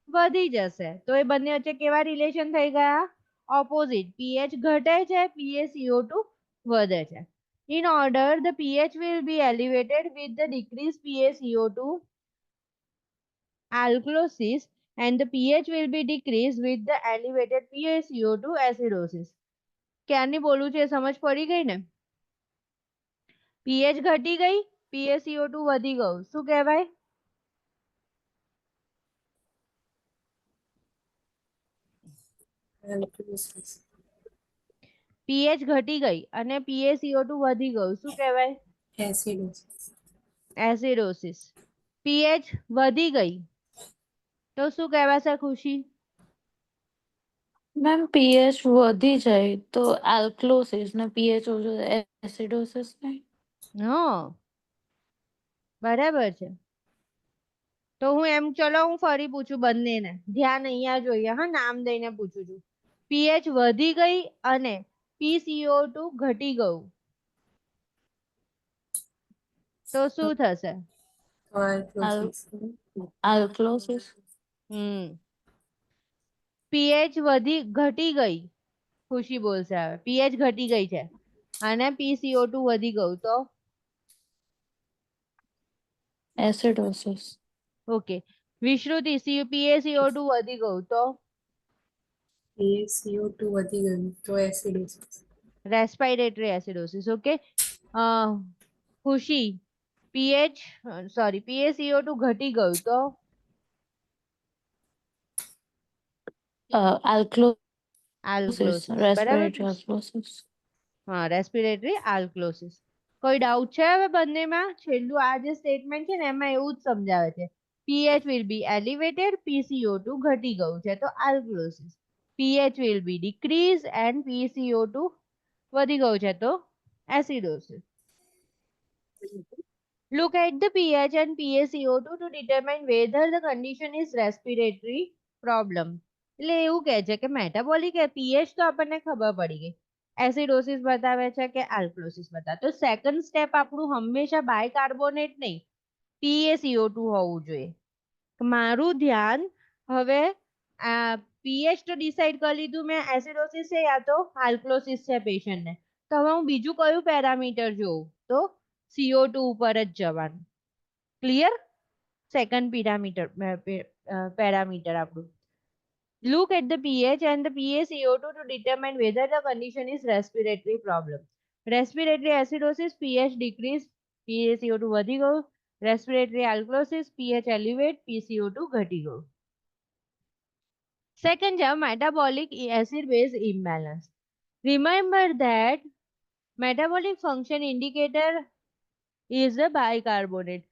વધી જશે તો એ બંને વચ્ચે કેવા રિલેશન થઈ ગયા ઓપોઝિટ પીએચ ઘટે છે PaCO2 વધે છે. In order, the pH will be elevated with the decreased PaCO2 alkalosis and the pH will be decreased with the elevated PaCO2 acidosis. ક્યારની બોલું છે સમજ પડી ગઈ ને પીએચ ઘટી ગઈ PaCO2 વધી ગયું શું કહેવાય alkalosis. પીએચ ઘટી ગઈ અને PaCO2 વધી ગયું શું કહેવાય Acidosis. એસિડોસિસ. પીએચ વધી ગઈ તો શું કહેવાશે ખુશી મેમ પીએચ વધી જાય તો આલ્કલોસિસ ને પીએચ ઓછું એસિડોસિસ નહીં. હા બરાબર છે. તો હું એમ ચલો હું ફરી પૂછું બંનેને ધ્યાન અહીંયા જોઈએ હા નામ દઈને પૂછું છું પીએચ વધી ગઈ અને PaCO2 ઘટી ગયું તો શું થશે Alkalosis. આલ્કલોસિસ. પીએચ વધી ઘટી ગઈ ખુશી બોલશે હવે પીએચ ઘટી ગઈ છે અને PaCO2 વધી ગયું તો એસિડોસિસ. ઓકે વિશ્રુતિ PaCO2 વધી ગયું તો PaCO2 વધી ગયું તો acidosis. Respiratory acidosis. ઓકે ખુશી PaCO2 ઘટી ગયું તો આલ્કલોસિસ. આલ્કલોસિસ બરાબર રેસ્પિરેટરી આલ્કલોસિસ. હા રેસ્પિરેટરી આલ્કલોસિસ. કોઈ ડાઉટ છે હવે બંનેમાં છેલ્લું આ જે સ્ટેટમેન્ટ છે ને એમાં એવું જ સમજાવે છે pH will be elevated PaCO2 ઘટી ગયું છે તો આલ્કલોસિસ pH will be decreased and PaCO2 વધી ગયું છે તો acidosis. Look at the pH and PaCO2 to determine whether the condition is respiratory problem. એટલે એવું કહે છે કે મેટાબોલિક pH તો આપણને ખબર પડી ગઈ એસિડોસિસ બતાવે છે કે આલ્કલોસિસ બતાવે તો સેકન્ડ સ્ટેપ આપણું હંમેશા બાયકાર્બોનેટ નહીં PaCO2 હોવું જોઈએ. મારું ધ્યાન હવે પીએચ તો ડિસાઈડ કરી લીધું મેં એસિડોસિસ છે યા તો આલ્કલોસિસ છે પેશન્ટને તો હવે હું બીજું કયું પેરામીટર જોઉં તો CO2 ઉપર જ જવાનું ક્લિયર સેકન્ડ પેરામીટર આપણું Look at the pH and the PaCO2 to determine whether the condition is respiratory problem. Respiratory acidosis, pH decrease, PaCO2 વધી ગયું. Respiratory alkalosis, pH elevate, PaCO2 ઘટી ગયું. Second છે metabolic acid base imbalance. Remember that metabolic function indicator is the bicarbonate.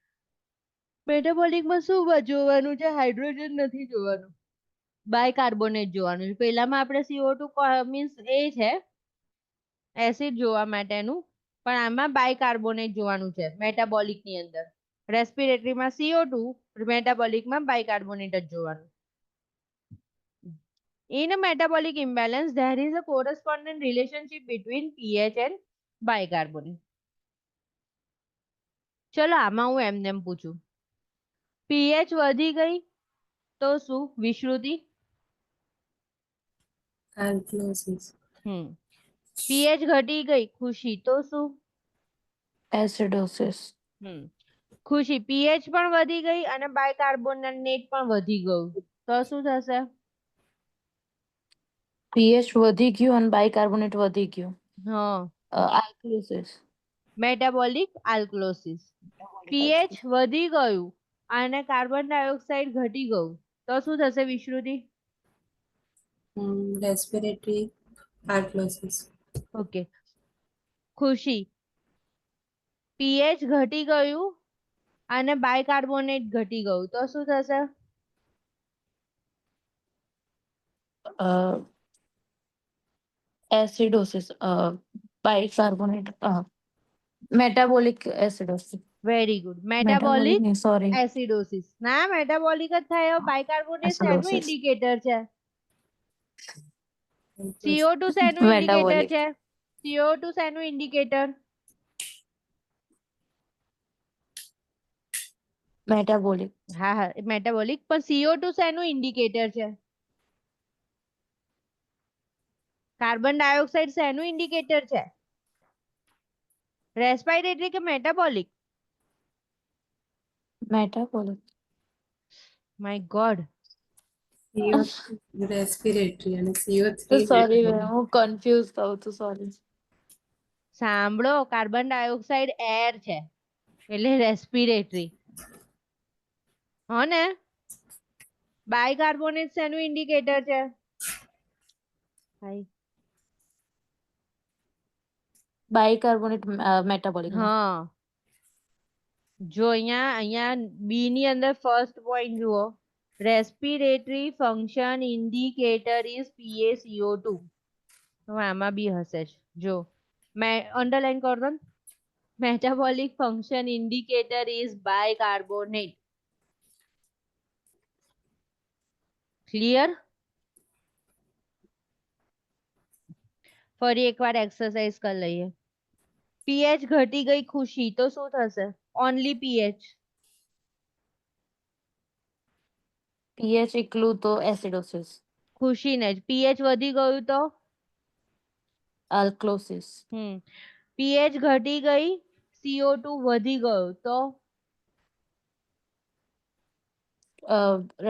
મેટાબોલિકમાં શું જોવાનું છે hydrogen નથી જોવાનું બાયકાર્બોનેટ જોવાનું છે પહેલામાં આપણે CO2 મીન્સ એ છે એસિડ જોવા માટેનું પણ આમાં બાયકાર્બોનેટ જોવાનું છે મેટાબોલિકની અંદર રેસ્પિરેટરીમાં CO2 મેટાબોલિકમાં બાયકાર્બોનેટ જ જોવાનું. In a metabolic imbalance there is a corresponding relationship between pH and bicarbonate. ચલો આમાં હું એમને પૂછું pH વધી ગઈ તો શું? વિશ્રુતિ? alkalosis, પીએચ ઘટી ગઈ ખુશી તો શું? એસિડોસિસ. ખુશી પીએચ પણ વધી ગઈ અને બાયકાર્બોનેટ પણ વધી ગયું તો શું થશે? પીએચ વધી ગયું અને બાયકાર્બોનેટ વધી ગયું. હા, આલ્કલોસિસ. મેટાબોલિક આલ્કલોસિસ. પીએચ વધી ગયું અને કાર્બન ડાયોક્સાઇડ ઘટી ગયું તો શું થશે વિશ્રુતિ? respiratory alkalosis, okay. ખુશી પીએચ ઘટી ગયું અને બાયકાર્બોનેટ ઘટી ગયું તો શું થશે? Acidosis. Bicarbonate. Metabolic acidosis. Very good. Metabolic metabolic નહીં, સોરી. એસિડોસિસ. ના, મેટાબોલિક જ થાય. બાયકાર્બોનેટ શેનું એસિડોસિસ. ઇન્ડિકેટર છે? alkalosis, CO2 શેનું ઇન્ડિકેટર મેટાબોલિક. છે? CO2 શેનું ઇન્ડિકેટર? મેટાબોલિક. હા હા, મેટાબોલિક. પણ CO2 શેનું ઇન્ડિકેટર છે? કાર્બન ડાયોક્સાઇડ શેનું ઇન્ડિકેટર છે? રેસ્પિરેટરી કે metabolic? Metabolic. My God. CO2 respiratory અને CO3 સોરી, metabolic. હું કન્ફ્યુઝ થઉં છું, સોરી. સાંભળો, કાર્બન ડાયોક્સાઇડ એર છે એટલે રેસ્પિરેટરી. હો ને? બાયકાર્બોનેટ શેનું ઇન્ડિકેટર છે? Bicarbonate metabolic. હા, જો અહીંયા બી ની અંદર ફર્સ્ટ પોઈન્ટ જુઓ, respiratory function indicator is PaCO2. હવે આમાં બી હશે જ. જો મેં અંડરલાઈન કર દો. Metabolic function indicator is bicarbonate. Clear? ફરી એકવાર એક્સરસાઇઝ કરી લઈએ. પીએચ ઘટી ગઈ ખુશી તો શું થશે? Only pH. પીએચ એકલું તો એસિડોસિસ. ખુશી ને જ. પીએચ વધી ગયું તો? આલ્કલોસિસ. પીએચ ઘટી ગઈ, CO2 વધી ગયું તો?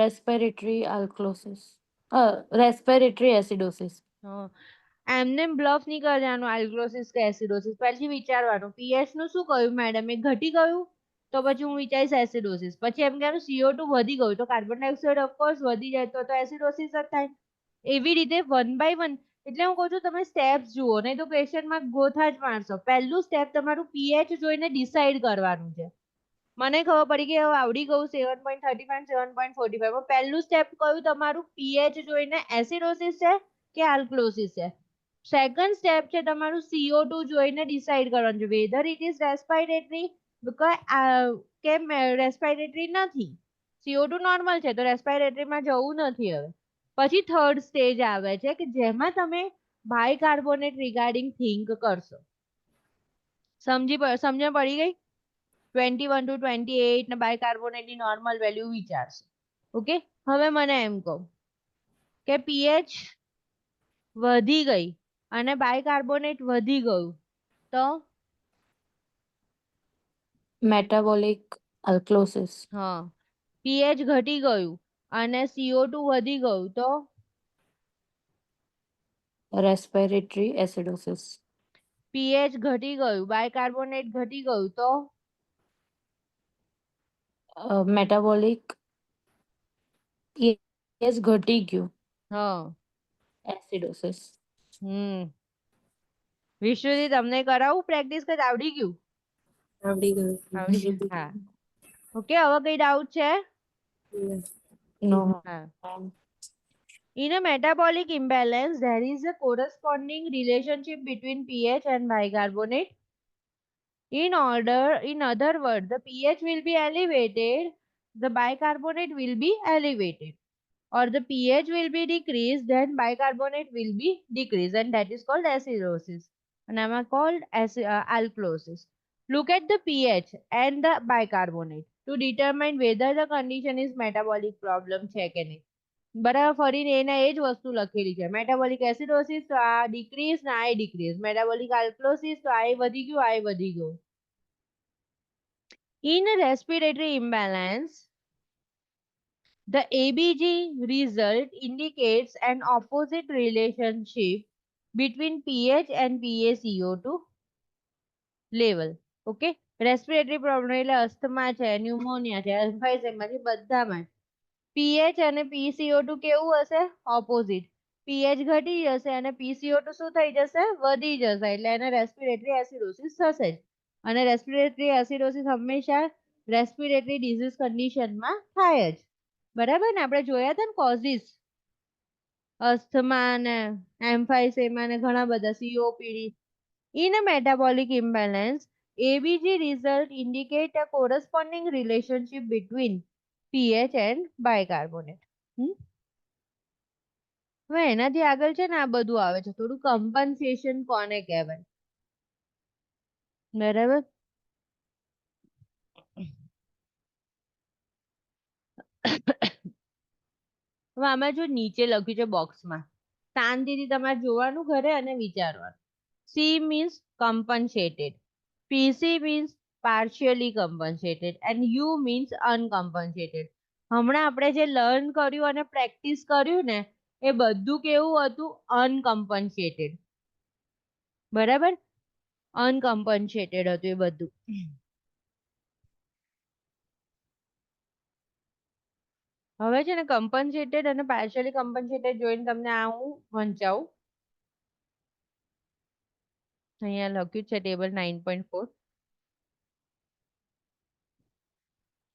Respiratory alkalosis. Respiratory acidosis. એમને બ્લફ નહીં કરવાનું આલ્કલોસિસ કે એસિડોસિસ. પછી વિચારવાનું પીએચ નું શું કહ્યું મેડમ? એ ઘટી ગયું તો પછી હું વિચારીશ એસિડોસિસ. પછી એમ કહેવાનું CO2 વધી ગયું તો કાર્બન ડાયોક્સાઇડ ઓફકોર્સ વધી જાય તો એસિડોસિસ જ થાય. એવી રીતે વન બાય વન. એટલે હું કહું છું તમે સ્ટેપ્સ જુઓ, નહીં તો ક્વેશ્ચનમાં ગોથા જ મારશો. પહેલું સ્ટેપ તમારું પીએચ જોઈને ડિસાઈડ કરવાનું છે. મને ખબર પડી કે હવે આવડી ગયું 7.35 7.45. પહેલું સ્ટેપ કયું તમારું? પીએચ જોઈને એસિડોસિસ છે કે આલ્કલોસિસ છે. સેકન્ડ સ્ટેપ છે તમારું CO2 જોઈને ડિસાઈડ કરવાનું છે વેધર ઇટ ઇઝ રેસ્પિરેટરી કેમ રેસ્પિરેટરી નથી. CO2 નોર્મલ છે તો રેસ્પિરેટરીમાં જવું નથી. હવે પછી થર્ડ સ્ટેજ આવે છે કે જેમાં તમે બાયકાર્બોનેટ રિગાર્ડિંગ થિંક કરશો. સમજણ પડી ગઈ? 21 to 28 ને બાયકાર્બોનેટની નોર્મલ વેલ્યુ વિચારશે. ઓકે, હવે મને એમ કહો કે પીએચ વધી ગઈ અને બાયકાર્બોનેટ વધી ગયું તો? મેટાબોલિક આલ્કલોસિસ. હા. પીએચ ઘટી ગયું અને CO2 વધી ગયું તો? Respiratory acidosis. પીએચ ઘટી ગયું, બાયકાર્બોનેટ ઘટી ગયું તો? મેટાબોલિક. પીએચ ઘટી ગયું. હા. એસિડોસિસ. વિશ્વજી તમને કરાવું પ્રેક્ટિસ કે આવડી ગયું? આવડી ગયું. આવડી ગયું. હા. ઓકે, હવે કઈ ડાઉટ છે? નો. In a metabolic imbalance, there is a corresponding relationship between pH and bicarbonate. In other words, the pH will be elevated, the bicarbonate will be elevated. Or the pH will be decreased, then bicarbonate will be decreased, and that is called acidosis. And I'm called alkalosis. Look at the pH and the bicarbonate. Two determine whether the condition is metabolic problem છે કે નહીં. બરાબર, ફરીને એને એ જ વસ્તુ લખેલી છે. મેટાબોલિક એસિડોસિસ તો આ ડિક્રીઝ ને આ ડિક્રીઝ. મેટાબોલિક આલ્કલોસિસ તો આ વધી ગયું, આ વધી ગયું. In respiratory imbalance, the ABG result indicates an opposite relationship between pH and PaCO2 level. Okay? Respiratory problem એટલે અસ્થમા છે, ન્યુમોનિયા છે, એમ્ફાઇસેમા છે, બધામાં pH અને PCO2 કેવું હશે? ઓપોઝિટ. pH ઘટી જશે અને PCO2 શું થઈ જશે? વધી જશે. એટલે એને રેસ્પિરેટરી એસિડોસિસ થશે જ. અને રેસ્પિરેટરી એસિડોસિસ હંમેશા રેસ્પિરેટરી ડિઝીઝ કન્ડિશનમાં થાય જ. બરાબર ને? આપણે જોયા હતા ને કોઝિસ, અસ્થમા ને એમ્ફાઇસેમા ને ઘણા બધા, COPD. In a metabolic imbalance, ABG result indicate a corresponding relationship between pH and bicarbonate. હવે એનાથી આગળ છે ને આ બધું આવે છે, થોડું કમ્પન્સેશન કોને કહેવાય? બરાબર. હવે આમાં જો નીચે લખ્યું છે બોક્સમાં, શાંતિથી તમારે જોવાનું ઘરે અને વિચારવાનું. C means compensated, PC means partially compensated and U means uncompensated. હમણાં આપણે જે લર્ન કર્યું અને પ્રેક્ટિસ કર્યું ને એ બધું કેવું હતું? અનકમ્પન્સેટેડ. બરાબર, અનકમ્પન્સેટેડ હતું એ બધું. હવે છે ને કમ્પન્સેટેડ અને પાર્શિયલી કમ્પન્સેટેડ જોઈને તમને આ હું વંચાવું. અહીંયા લખ્યું છે ટેબલ 9.4.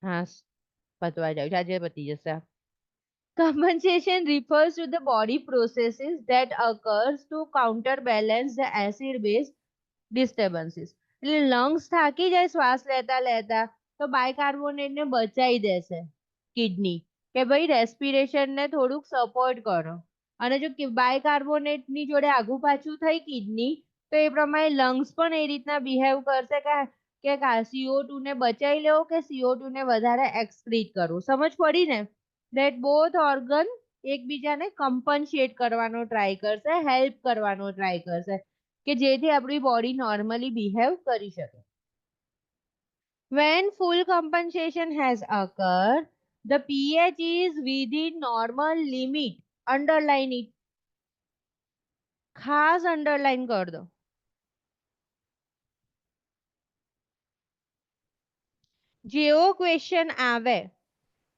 હા, પતવા જાવ છે, આજે પતી જશે. Compensation refers to the body processes that occurs to counterbalance the acid-base disturbances. એટલે લંગ્સ થાકી જાય શ્વાસ લેતા લેતા તો બાયકાર્બોનેટ ને બચાવી દેશે કિડની, કે ભાઈ રેસ્પિરેશન ને થોડુંક સપોર્ટ કરો. અને જો બાયકાર્બોનેટ ની જોડે આગુ પાછું થઈ કિડની તો એ પ્રમાણે લંગ્સ પણ એ રીતના બિહેવ કરશે કે CO2 ને બચાવી લેવો કે CO2 ને વધારે એક્સક્રીટ કરવું. સમજ પડી ને? that both organ એકબીજાને કમ્પન્સેટ કરવાનો ટ્રાય કરશે, હેલ્પ કરવાનો ટ્રાય કરશે કે જેથી આપણી બોડી નોર્મલી બિહેવ કરી શકે. When full compensation has occurred, the pH is within normal limit. Underline it. ખાસ અંડરલાઈન કર દો. જેવો ક્વેશ્ચન આવે,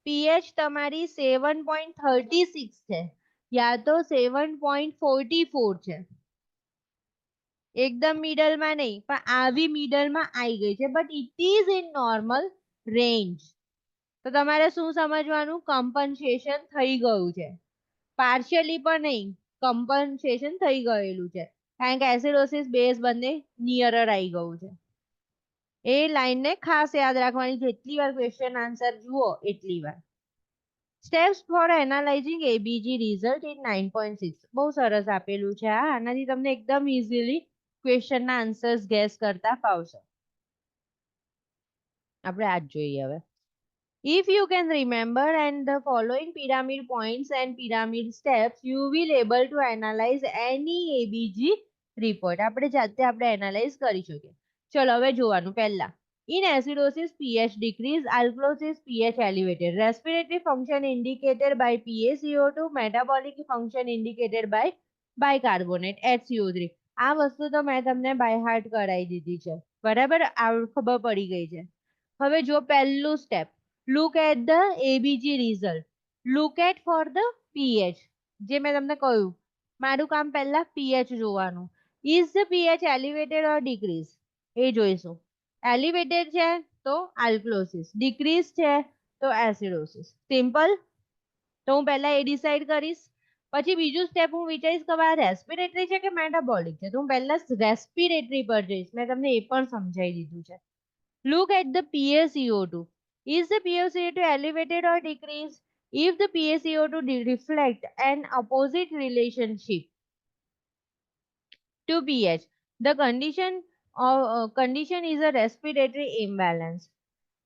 pH તમારી 7.36 છે યા તો 7.44 છે, એકદમ મિડલમાં નહીં પણ આવી મિડલમાં આવી ગઈ છે, but it is in normal range. તો તમારે શું સમજવાનું? કમ્પન્સેશન થઈ ગયું છે. પાર્શિયલી પણ નહીં, કમ્પન્સેશન થઈ ગયેલું છે, કારણ કે એસિડોસિસ બેઝ બંને નિયરર આવી ગયું છે. એ લાઈનને ખાસ યાદ રાખવાની, જેટલી વાર ક્વેશ્ચન આન્સર જુઓ એટલી વાર. Steps for analysing ABG result in 9.6. બહુ સરસ આપેલું છે આ. આનાથી તમને એકદમ ઇઝીલી ક્વેશ્ચનના આન્સર્સ ગેસ કરતા ફાવશે. આપણે આ જ જોઈએ હવે. If you can remember and the following pyramid points and pyramid steps, you will able to analyze any ABG report. આપણે જાતે આપણે એનાલાઇઝ કરી શકીએ. ચલો હવે જોવાનું. પહેલા, in acidosis pH decrease, alkalosis pH elevated, respiratory function indicated by PaCO2, metabolic function indicated by bicarbonate HCO3. આ વસ્તુ તો મેં તમને બાય હાર્ટ કરાવી દીધી છે. બરાબર, આ ખબર પડી ગઈ છે. હવે જો પહેલું step, look at the ABG result. Look at for the pH. જે મેં તમને કહ્યું, મારું કામ પહેલા pH જોવાનું. Is the pH elevated or decreased? એ જોઈશું. એલિવેટેડ છે તો આલ્કલોસિસ, ડિક્રીઝ છે તો એસિડોસિસ. સિમ્પલ. તો હું પહેલા એ ડિસાઈડ કરીશ, પછી બીજું સ્ટેપ હું વિચારીશ કે આ રેસ્પિરેટરી છે કે મેટાબોલિક છે, તો હું પહેલા રેસ્પિરેટરી પર જઈશ. મેં તમને એ પણ સમજાવી દીધું છે. Look at the PaCO2. Is the PaCO2 elevated or decreased? If the PaCO2 reflect an opposite relationship to pH, the condition is a respiratory imbalance.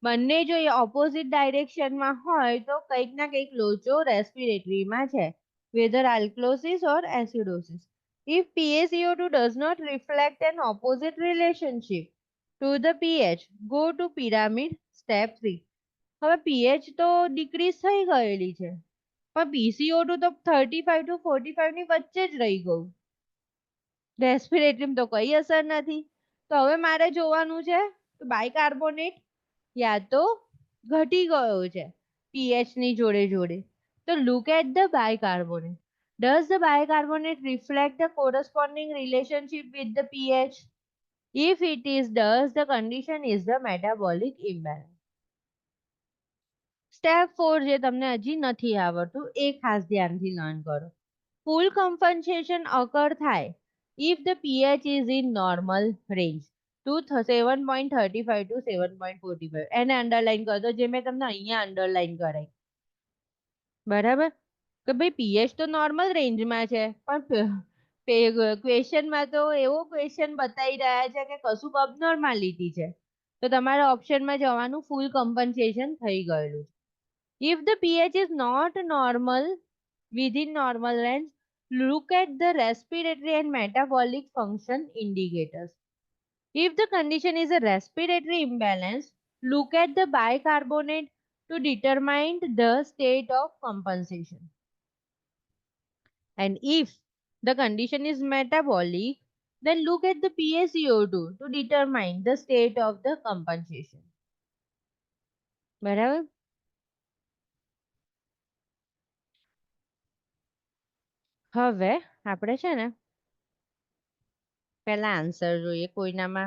બંને જો એ ઓપોઝિટ ડાયરેક્શનમાં હોય તો કંઈક ના કંઈક લોચો રેસ્પિરેટરીમાં છે, whether alkalosis or acidosis. If PaCO2 does not reflect an opposite relationship to the pH, go to pyramid step 3. હવે pH તો ડિક્રીઝ થઈ ગયેલી છે, પણ PCO2 તો 35 to 45 ની વચ્ચે જ રહી ગયું, રેસ્પિરેટરીમાં તો કઈ અસર નથી. તો હવે મારે જોવાનું છે કે બાયકાર્બોનેટ યા તો ઘટી ગયો છે pH ની જોડે જોડે. તો look at the bicarbonate. Does the bicarbonate reflect the corresponding relationship with the pH? If it is does, the condition is the metabolic imbalance. Step 4 જે તમને હજી નથી આવડતું એ ખાસ ધ્યાનથી લર્ન કરો. ફૂલ કમ્પન્સેશન અકર થાય if the pH is in normal range to 7.35 to 7.45. એને અંડરલાઈન કરી દો, જે મેં તમને અહીંયા અંડરલાઈન કરાઈ. બરાબર, કે ભાઈ pH તો નોર્મલ રેન્જમાં છે, પણ ક્વેશ્ચનમાં તો એવો ક્વેશ્ચન બતાવી રહ્યા છે કે કશુંક અબનોર્માલિટી છે, તો તમારે ઓપ્શનમાં જવાનું ફૂલ કમ્પન્સેશન થઈ ગયેલું. If the pH is not normal within normal range, look at the respiratory and metabolic function indicators. If the condition is a respiratory imbalance, look at the bicarbonate to determine the state of compensation. And if the condition is metabolic, then look at the PaCO2 to determine the state of the compensation. બરાબર. હવે આપણે છે ને પહેલા answer જોઈએ કોઈનામાં.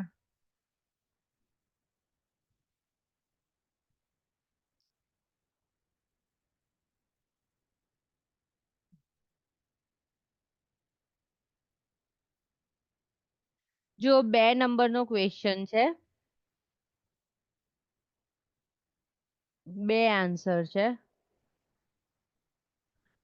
જો 2 નંબરનો question છે, 2 આન્સર છે.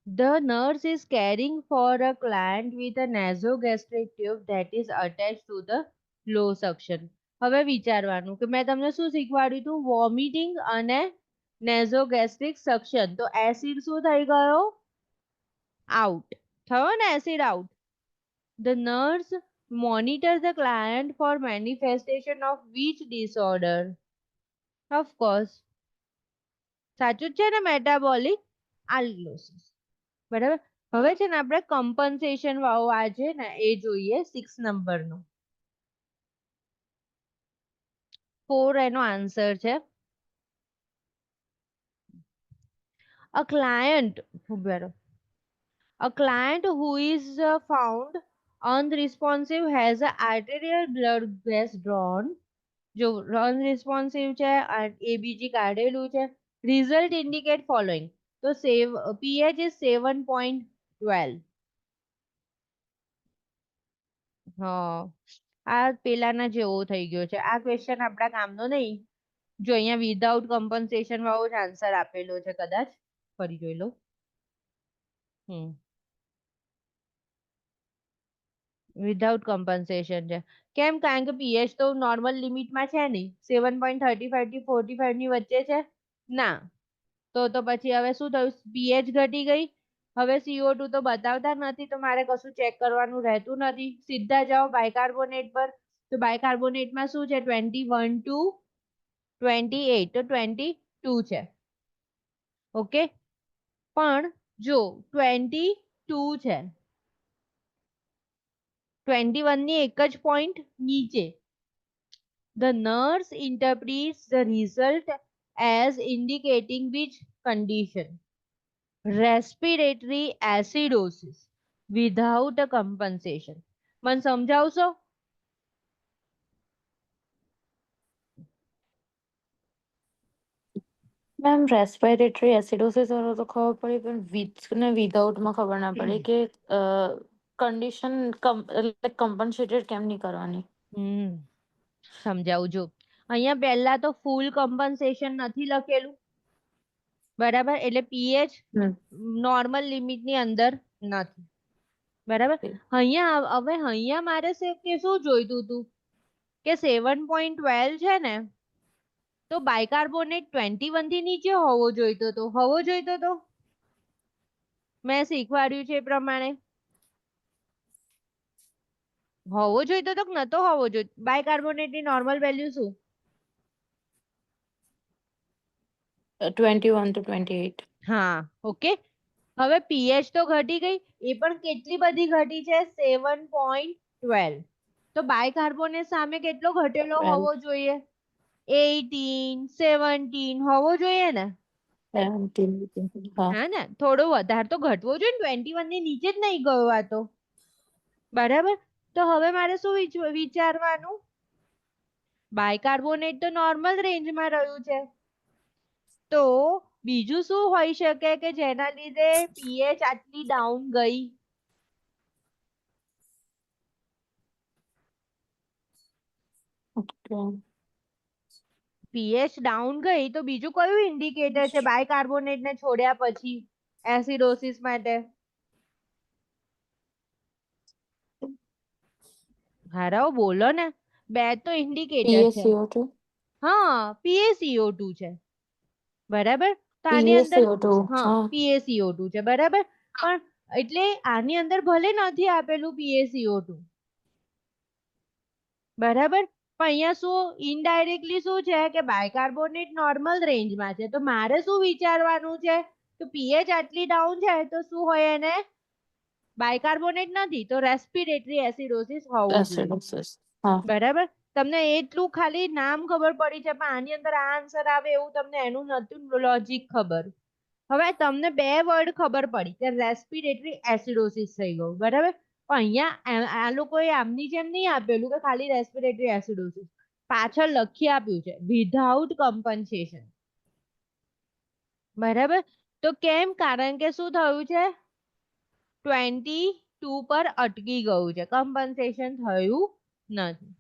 The nurse is caring for a client with a nasogastric tube that is attached to the low suction. હવે વિચારવાનું કે મેં તમને શું શીખવાડ્યું હતું, વોમિટિંગ અને નેઝોગેસ્ટ્રિક સક્શન. તો એસિડ શું થઈ ગયો, આઉટ થયો ને, acid out. The nurse monitors the client for manifestation of which disorder? Of course સાચું જ છે ને, મેટાબોલિક આલ્કલોસિસ. બરાબર. હવે છે ને આપણે કમ્પન્સેશન વાળો આ છે ને એ જોઈએ 6 નંબરનો. 4 એનો આન્સર છે. A client who is found unresponsive has a arterial blood gas drawn. જો unresponsive છે, ABG કાઢેલું છે. Result indicate following. તો pH is 7.12. હા, આ પેલાના જેવો થઈ ગયો છે. આ ક્વેશ્ચન આપણા કામનો નહીં. જો અહીંયા વિધાઉટ કમ્પન્સેશન વાળો જ આન્સર આપેલો છે, કદાચ ફરી જોઈ લો. વિધાઉટ કમ્પન્સેશન છે. કેમ? કારણ કે પીએચ તો નોર્મલ લિમિટમાં છે નહીં, 7.35 થી 45 ની વચ્ચે છે ના. તો પછી હવે શું થયું, પીએચ ઘટી ગઈ. હવે CO2 તો બતાવતા નથી, તો મારે કશું ચેક કરવાનું રહેતું નથી. સીધા જાઓ બાયકાર્બોનેટ પર. તો બાયકાર્બોનેટમાં શું છે, 21 to 28, તો 22 છે. ઓકે, પણ જો 22 છે, 21 ની એક જ પોઈન્ટ નીચે. The nurse interprets the result as indicating which condition? Respiratory acidosis without a compensation. મને સમજાવશો? મેમ રેસ્પિરેટરી એસિડોસિસ વાળો તો ખબર પડી, પણ વિથ ને વિધાઉટ માં ખબર ના પડી કે કન્ડિશન કમ્પન્સેટેડ કેમ નહીં કરવાની. સમજાવું. જો અહીંયા પહેલા તો ફૂલ કમ્પન્સેશન નથી લખેલું, બરાબર, એટલે પીએચ નોર્મલ લિમિટ ની અંદર નથી. બરાબર. અહીંયા હવે અહીંયા મારે કે શું જોઈતું હતું કે 7.12 છે ને, તો બાયકાર્બોનેટ 21 થી નીચે હોવો જોઈતો તો મેં શીખવાડ્યું છે એ પ્રમાણે હોવો જોઈતો તો કે નતો હોવો જોઈતો બાયકાર્બોનેટ ની નોર્મલ વેલ્યુ શું 21 to 28. હા ઓકે હવે પીએચ તો ઘટી ગઈ એ પણ કેટલી બધી ઘટી છે 7.12 તો બાયકાર્બોનેટ સામે કેટલો ઘટેલો 12. હોવો જોઈએ 18 17 હોવો જોઈએ ને 17. હા. હા ને થોડો વધારે તો ઘટવો જોઈએ ને 21 ની નીચે જ નહીં ગયો આ તો બરાબર તો હવે મારે શું વિચારવાનું બાયકાર્બોનેટ તો નોર્મલ રેન્જમાં રહ્યું છે તો બીજું શું હોઈ શકે કે જેના લીધે પીએચ આટલી ડાઉન ગઈ Okay. પીએચ ડાઉન ગઈ તો બીજું કયું ઇન્ડિકેટર છે બાયકાર્બોનેટ ને છોડ્યા પછી એસિડોસિસ માટે હારાઓ બોલો ને બે તો ઇન્ડિકેટર છે PaCO2. હા PaCO2 છે બરાબર તો આની અંદર PaCO2. હા હા. PaCO2 છે બરાબર પણ એટલે આની અંદર ભલે નથી આપેલું PaCO2 બરાબર પણ અહીંયા શું ઇનડાયરેક્ટલી શું છે કે બાયકાર્બોનેટ નોર્મલ રેન્જમાં છે તો મારે શું વિચારવાનું છે તો પીએચ આટલી ડાઉન છે તો શું હોય એને બાયકાર્બોનેટ નથી તો રેસ્પિરેટરી એસિડોસિસ હોવું જોઈએ Acidosis. હા. બરાબર તમને એટલું ખાલી નામ ખબર પડી છે પણ આની અંદર આ આન્સર આવે એવું તમને એનું નતું લોજિક ખબર હવે તમને બે વર્ડ ખબર પડી કે રેસ્પિરેટરી એસિડોસિસ થઈ ગયું બરાબર પણ અહીંયા આ લોકોએ આમની જેમ નહીં આપેલું કે ખાલી રેસ્પિરેટરી એસિડોસિસ પાછળ લખી આપ્યું છે વિધાઉટ કમ્પન્સેશન બરાબર તો કેમ કારણ કે શું થયું છે 22 પર અટકી ગયું છે કમ્પન્સેશન થયું નથી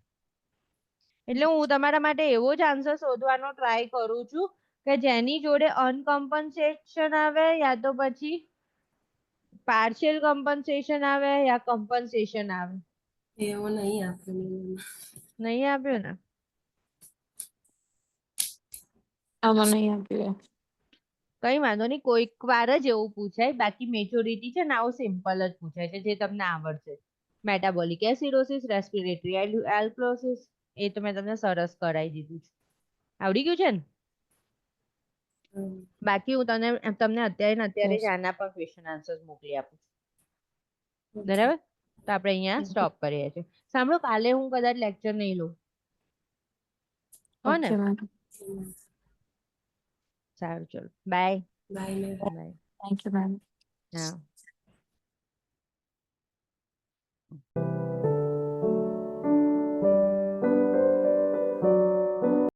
એટલે હું તમારા માટે એવો જ આન્સર શોધવાનો ટ્રાય કરું છું કે જેની જોડે અનકમ્પન્સેશન આવે યા તો પછી પાર્શિયલ કમ્પન્સેશન આવે યા કમ્પન્સેશન આવે એવો નહીં આપેલું નહીં આપ્યું ને આમાં નહીં આપ્યું. કઈ વાંધો નહીં કોઈક વાર જ એવું પૂછાય બાકી મેજોરિટી છે ને આવું સિમ્પલ જ પૂછાય છે જે તમને આવડશે મેટાબોલિક એસિડોસિસ રેસ્પિરેટરી એલ્કોસિસ એ તો મેં તમને સરસ કરાવી દીધું છે આવડી ગયું છે ને બાકી હું તમને અત્યારે ને અત્યારે જ આના પર ક્વેશ્ચન આન્સર મોકલી આપું છું બરાબર તો આપણે અહીંયા સ્ટોપ કરીએ છીએ સાંભળો કાલે હું કદાચ લેક્ચર નહીં લઉં હો ને Okay, ma'am. સારું ચલો bye bye bye Thank you, ma'am. હા